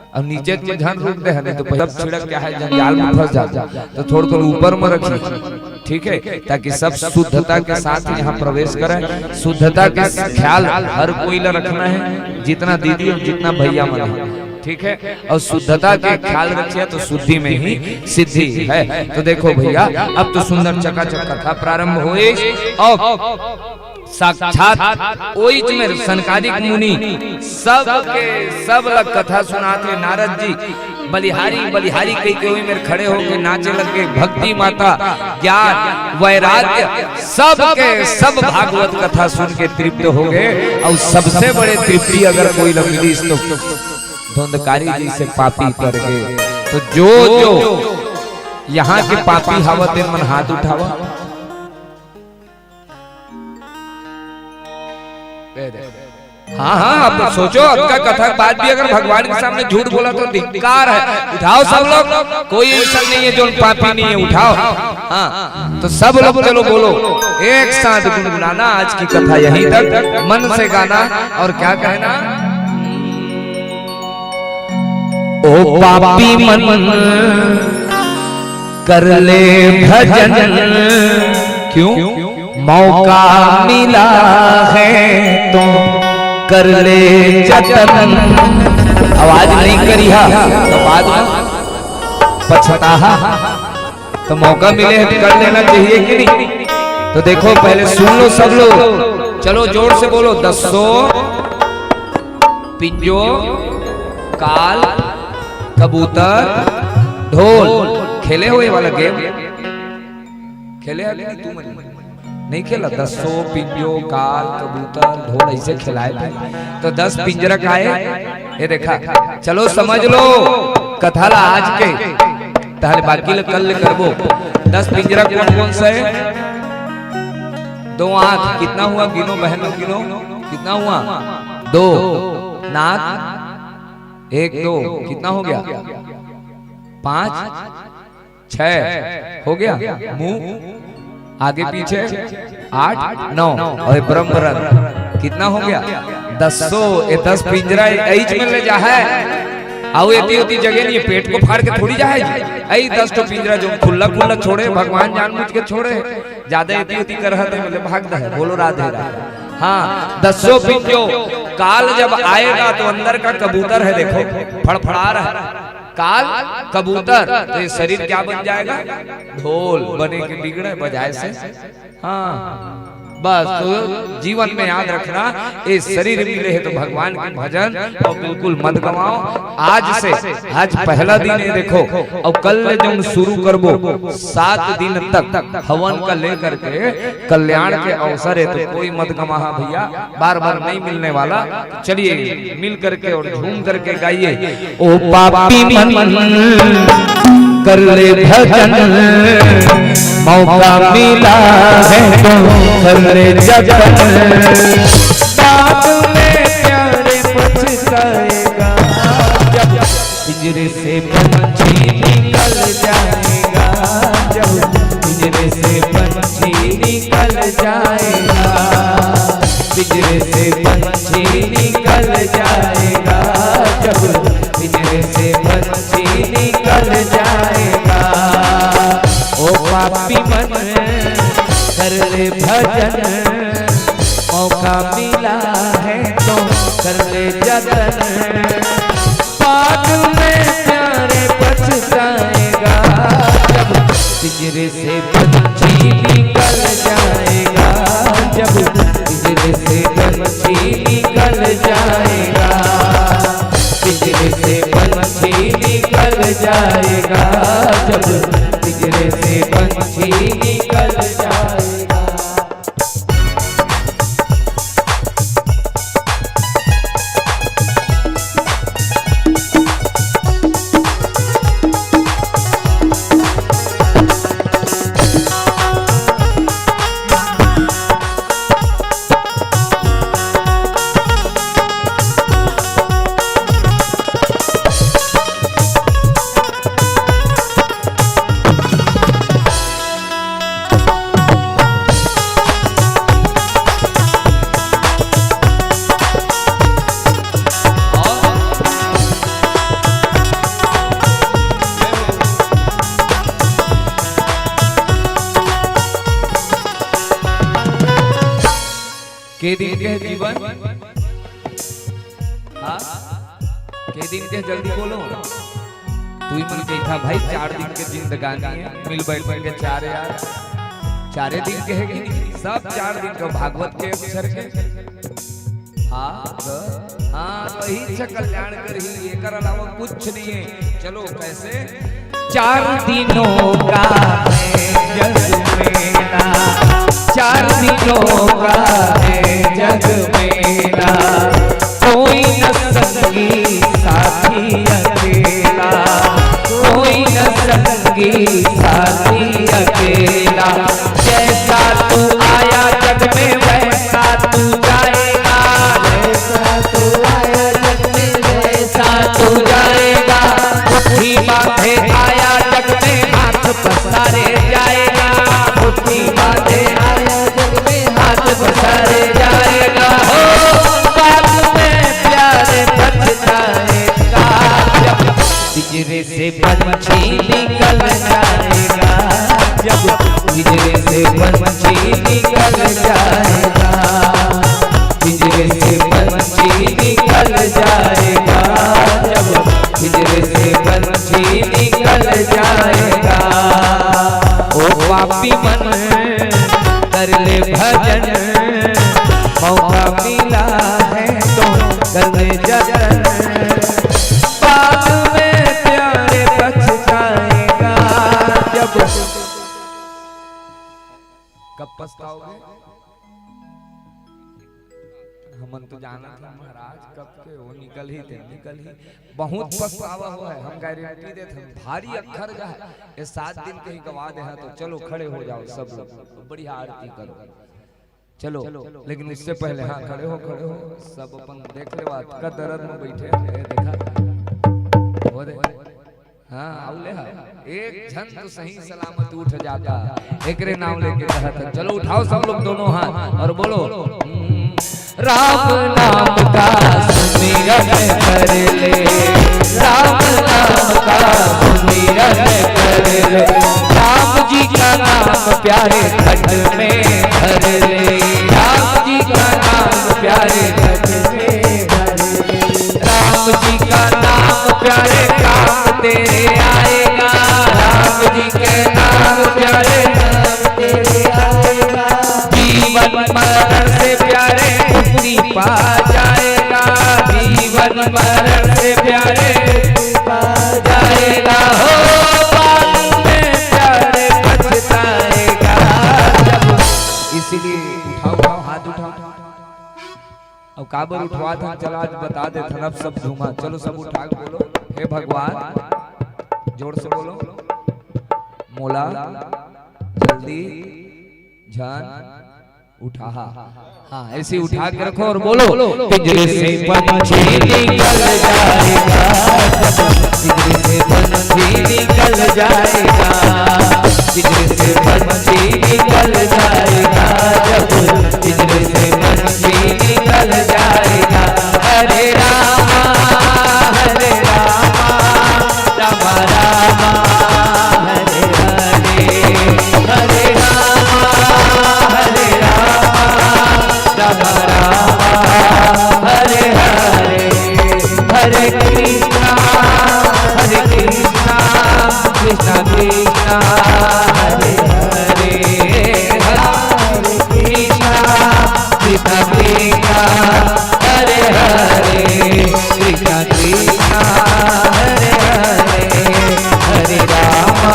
S1: और नीचे ध्यान रुक दे, नहीं तो सब छिड़क क्या है जंजाल में फंस जाता, तो थोड़ा थोड़ा ऊपर में रखिए। ठीक है, ताकि सब शुद्धता के साथ यहाँ प्रवेश करें। शुद्धता का ख्याल हर कोई ला रखना है, जितना दीदी और जितना भैया मन। ठीक है, और शुद्धता के ख्याल रखिए तो शुद्धि में ही सिद्धि है। तो देखो भैया अब तो सुंदर चकाचक कथा प्रारंभ हुई और साक्षात ओइच में सनकादिक मुनि सब लग कथा सुनाते। नारद जी बलिहारी कई के मेरे खड़े होके नाचे लगे, भक्ति माता ज्ञान वैराग्य सब भागवत कथा सुन के तृप्त हो गए। और सबसे बड़े तृप्ति अगर कोई लगी तो धुंधकारी जी से पापी कर गए। तो जो यहाँ के पापी हावत मन हाथ उठावा। हाँ, अब सोचो आपका कथा बाद भी अगर भगवान के सामने झूठ बोला तो धिक्कार है। उठाओ सब लोग, कोई ऐसा नहीं है जो पापी नहीं है, उठाओ। हाँ, तो सब लोग चलो बोलो एक साथ गुनगुनाना। आज की कथा यहीं तक, मन से गाना और क्या कहना। ओ पापी मन कर ले भजन, क्यों मौका मिला है तो कर ले जतन। आवाज नहीं करी तो बाद में पछता, तो मौका मिले है तो कर लेना चाहिए कि नहीं। तो देखो पहले सुन लो सब लोग, चलो जोर से बोलो। दसो पिंजो काल कबूतर ढोल, खेले हुए वाला गेम खेले तू नहीं खेला। 10 पिंजो काल कबूतर ढोल ऐसे खिलाए तो 10 पिंजरा खाए। ये देखा, चलो समझ लो कथा ला आज के ताले बाकी कल करबो। 10 पिंजरा कौन सा है? 2 आंख, कितना हुआ गिनो बहनों गिनो, कितना हुआ? 2 नाक 1 2 कितना हो गया? 5 6 हो गया। मुंह आगे पीछे 8 9 और ब्रह्मरथ कितना हो गया? 10 पिंजरा एच में ले जा है। आओ एती जगह नहीं, पेट को फाड़ के थोड़ी जाए। आई 10 तो पिंजरा जो खुला छोड़े, भगवान जानबूझ के छोड़े। ज्यादा एती कर रहे मतलब भाग दे। बोलो राधे राधे। हाँ, 10 पिंजो काल जब आएगा तो अंदर का कबूतर है देखो फड़फड़ा रहा है। काल कबूतर, तो ये शरीर क्या बन जाएगा? ढोल बने के बिगड़े बजाए से। हाँ बस, तो जीवन में याद रखना, ये शरीर मिले है तो भगवान के भजन और बिल्कुल मत गवाओ। आज से, आज पहला दिन है देखो, और कल जब शुरू करबो 7 दिन तक हवन का लेकर के कल्याण के अवसर है, तो कोई मत गवा भैया, बार बार नहीं मिलने वाला। चलिए मिल करके और झूम करके गाइए, ओ पापी मन कर ले भजन, मौका मिला है तो कर ले जतन,
S2: बाद में प्यारे पछताएगा, जब पिंजरे से पंछी निकल जाएगा, जब पिंजरे से पंछी निकल जाएगा, पिंजरे से पंछी निकल जाएगा, जब पिंजरे से पंछी निकल जाएगा। ओ पापी मन कर ले भजन, मौका मिला है तो कर ले जतन, बाद में प्यारे पछताएगा, जब पिंजरे से पंछी निकल जाएगा, जब पिंजरे से पंछी निकल जाएगा, पिंजरे से पंछी निकल जाएगा, जब पिंजरे से पंछी निकल जाएगा।
S1: के दिन के जीवन, हाँ के दिन के जल्दी बोलो। तू ही मन के था भाई 4 दिन के जिंदगानी है, मिल बैठ के 4 यार 4 दिन के है कि नहीं? सब 4 दिन का भागवत के अक्षर के। हाँ वही कल्याण कर ही, एक अलावा कुछ नहीं है। चलो कैसे?
S2: 4 दिनों का है जग मेला, 4 दिनों का है जग मेला, कोई न संगी साथी अकेला, कोई न संगी साथी अकेला, जैसा तू आया जग में वैसा तू जाएगा, जैसा तू आया जग में वैसा तू जाएगा, मुट्ठी बांधे आया जग में हाथ पसारे जाएगा, मुट्ठी बांधे आया जग में हाथ पसारे जाएगा, हो बाद में प्यारे पछताएगा, जब पिंजरे से पंछी निकल जाएगा, जब पिंजरे से पंछी निकल जाएगा, पिंजरे से पंछी निकल जाएगा, जब पिंजरे से पंछी निकल जाएगा। ओ पापी मन कर ले भजन, मौका मिला है तो कर ले जतन, बाद में प्यारे पछताएगा, जब
S1: कब पछताओगे? हमन तो जाना था महाराज कब के वो निकल ही बहुत पछतावा हुआ है। हम गारंटी देते हैं भारी अखर जा है, ये 7 दिन कहीं गवा दे, तो चलो खड़े हो जाओ सब लोग, बढ़िया आरती करो चलो। लेकिन उससे पहले हाँ खड़े हो सब अपन देख ले बात का दर्द में बैठे हैं, देखा हो दे हाँ आउले हा एक झन तो सही सलामत उठ जाता, एकरे नाम लेके कहता। चलो उठाओ सब लोग दोनों हाथ और बोलो
S2: राम नाम का सुमिरन कर ले, राम नाम का सुमिरन कर ले, राम जी का नाम प्यारे घट में भर ले, राम जी का नाम प्यारे घट में भर ले, राम जी का नाम प्यारे काम दे मरण से प्यारे मुक्ति पा जाएगा, जीवन मरण से प्यारे पा जाएगा, हो बाद में प्यारे पछताएगा।
S1: इसीलिए उठाओ हाथ उठाओ। अब काबर उठवा था, चला आज बता दे था, सब झूमा। चलो सब उठा के बोलो, हे भगवान, जोर से बोलो, मोला जल्दी जान उठा। हाँ ऐसे उठा के रखो और बोलो,
S2: पिंजरे से पंछी निकल जाएगा, पिंजरे से पंछी निकल जाएगा, पिंजरे से पंछी निकल जाएगा, जब पिंजरे से पंछी निकल जाएगा। हरे रामा हरे रामा, रामा रामा हरे हरे, हरे रामा हरे रामा, रामा रामा हरे हरे, हरे कृष्णा कृष्णा कृष्णा हरे हरे, हरे कृष्णा कृष्णा कृष्णा हरे हरे, कृष्णा कृष्णा हरे हरे, हरे रामा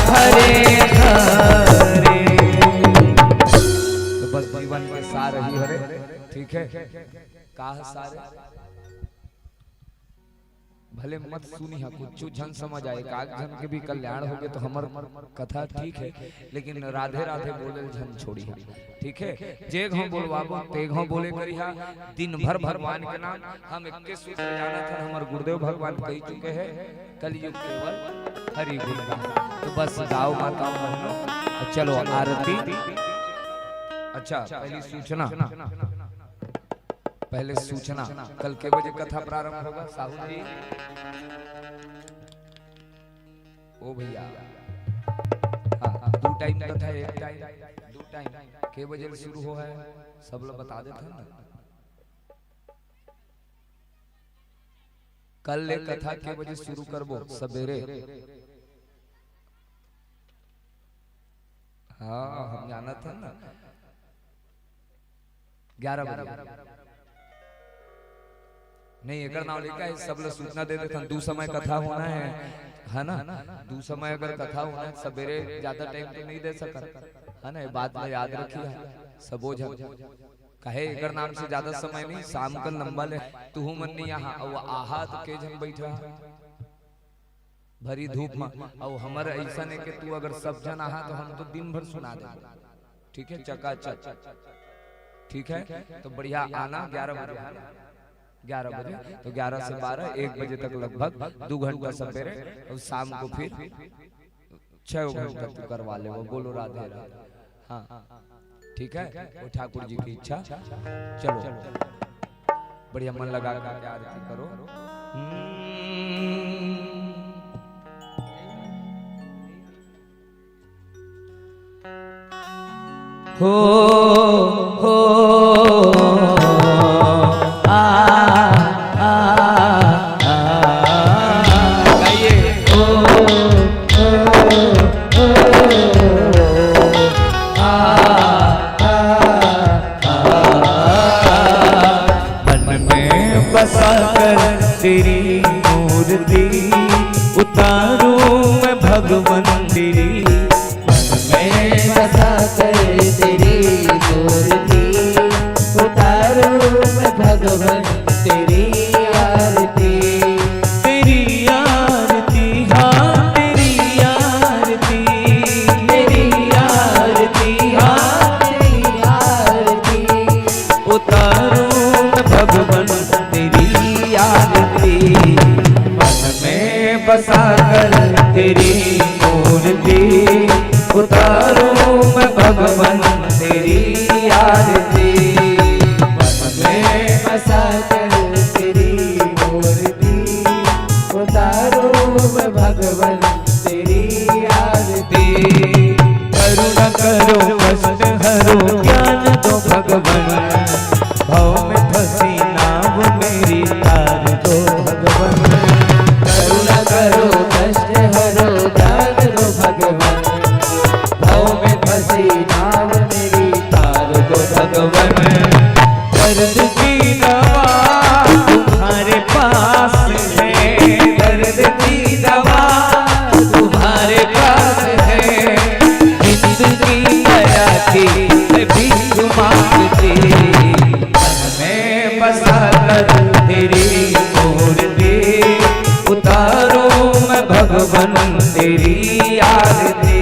S2: हरे हरे।
S1: तो बस जीवन में सार ही हरे, ठीक है। काह सारे भले मत सुनी हा, कुछ झन समझ आए, काग झन के भी कल्याण हो गए तो हमर कथा ठीक है, लेकिन राधे राधे बोले झन छोड़ी हा, ठीक है। जे घाव बोलवाबो ते घाव बोले करी हा। दिन भर भगवान के नाम हम इक्के सूत्र जाना था, हमारे गुरुदेव भगवान कह चुके हैं, कलयुग केवल हरि गुण गाओ। तो बस गाओ माताओं बहनों, चलो आरती। अच्छा पहली सूचना, पहले सूचना, कल के बजे कथा प्रारंभ होगा साहू जी। ओ भैया हाँ 2 टाइम कथा, 1 टाइम 2 टाइम के बजे शुरू हो है, सब लोग बता देते हैं ना। कल ले कथा के बजे शुरू करबो सवेरे। हाँ हम जाना था ना 11 बजे नहीं, एक नाम लिखा है, सब लोग सूचना दे देते हैं। 2 समय कथा होना है ना, 2 समय अगर कथा होना है, सवेरे ज्यादा टाइम तो नहीं दे सका है ना, बात में याद रखिए सबो जन कहे एकर नाम से ज्यादा समय नहीं, शाम का लंबा ले तू मन नहीं यहाँ और आहा तो के जन बैठा भरी धूप में, और हमारे ऐसा नहीं कि तू अगर सब जन आहा तो हम तो दिन भर सुना दे, ठीक है, चकाचक, ठीक है। तो बढ़िया आना 11 बजे, 11 बजे, तो 11 से 12 1 बजे तक लगभग 2 घंटा सवेरे, और शाम को फिर 6 घंटा तू करवा ले। वो बोलो राधे राधे, हाँ ठीक है, वो ठाकुर जी की इच्छा। चलो बढ़िया मन लगा कर आरती करो।
S2: हो तेरी मूर्ति उतारूं मैं भगवन तेरी, मैं बसा कर तेरी मूर्ति उतारूं मैं भगवन तेरी आरती, तेरी आरती, हाँ तेरी आरती, तेरी आरती, हाँ तेरी आरती उतारूं मैं भगवन तेरी आरती, मन में बसा कर तेरी मूर्ति उतारूं मैं भगवन तेरी आरती, मन में बसा कर तेरी मूर्ति उतारूं मैं भगवन तेरी आरती, करुणा करो कष्ट हरो ज्ञान दो भगवन, भाव में फंसी नाव मेरी तार दो भगवन, करुणा करो कष्ट हरो ज्ञान दो भगवन, भाव में फंसी नाव मेरी तार भगवन। दर्द की दवा तुम्हारे पास है, दर्द की दवा तुम्हारे पास है। जिंदगी दया की मैं भीख मांगती, मन में बसा कर तेरी मूर्ति उतारो मैं भगवन तेरी आरती।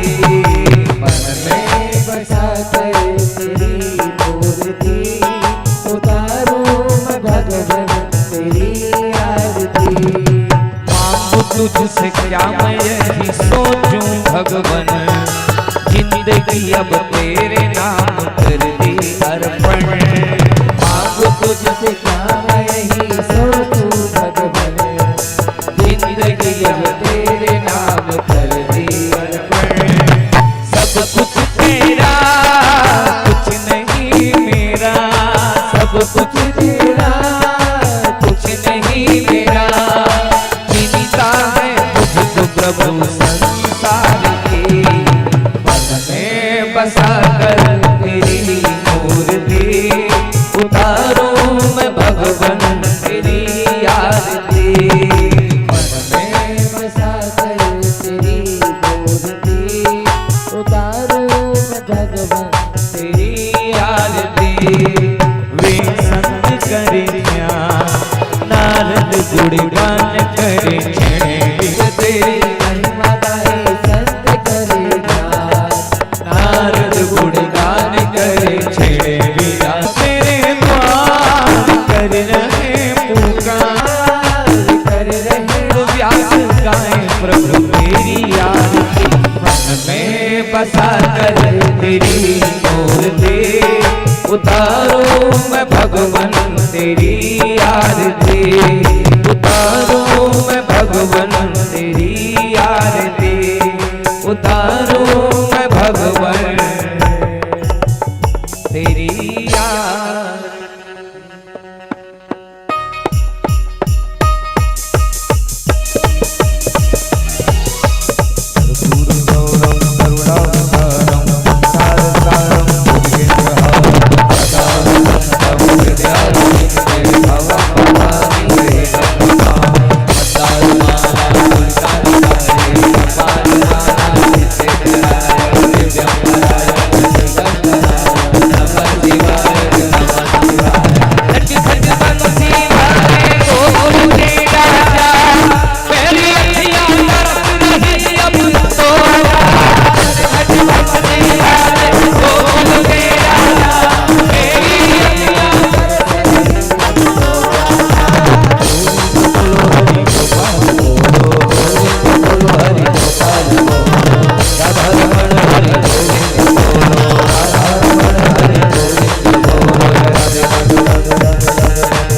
S2: मन में बसा कर तेरी मूर्ति उतारो मैं भगवन तेरी आरती। मांगू तुझसे क्या मैं यही सोचूं भगवन, जिंदगी अब तेरे नाम कर दी अर्पण। मांगू तुझसे क्या मैं यही सोचूं भगवन, जिंदगी अब तेरे नाम कर दी अर्पण। सब कुछ तेरा कुछ नहीं मेरा, सब कुछ तेरा कुछ नहीं मेरा। चिंता है मुझको प्रभु संसार की, मन में बसा कर तेरी मूर्ति उतारो मैं भगवन तेरी आरती। मन में बसा कर तेरी मूर्ति उतारो मैं भगवन तेरी आरती। वे संत करे ध्यान, नारद गुणगान करे छेड़ तेरी महिमा गाए। संत करे ध्यान, नारद गुणगान करे छेड़े बिना। तेरे द्वार कर रहे पुकार, कर रहे व्यास गाए प्रभु तेरी आरती। मन में बसा कर तेरी मूर्ति उतारो मैं भगवन तेरी आरती। उतारो मैं भगवन तेरी आरती, उतारो मैं भगवन तेरी आरती।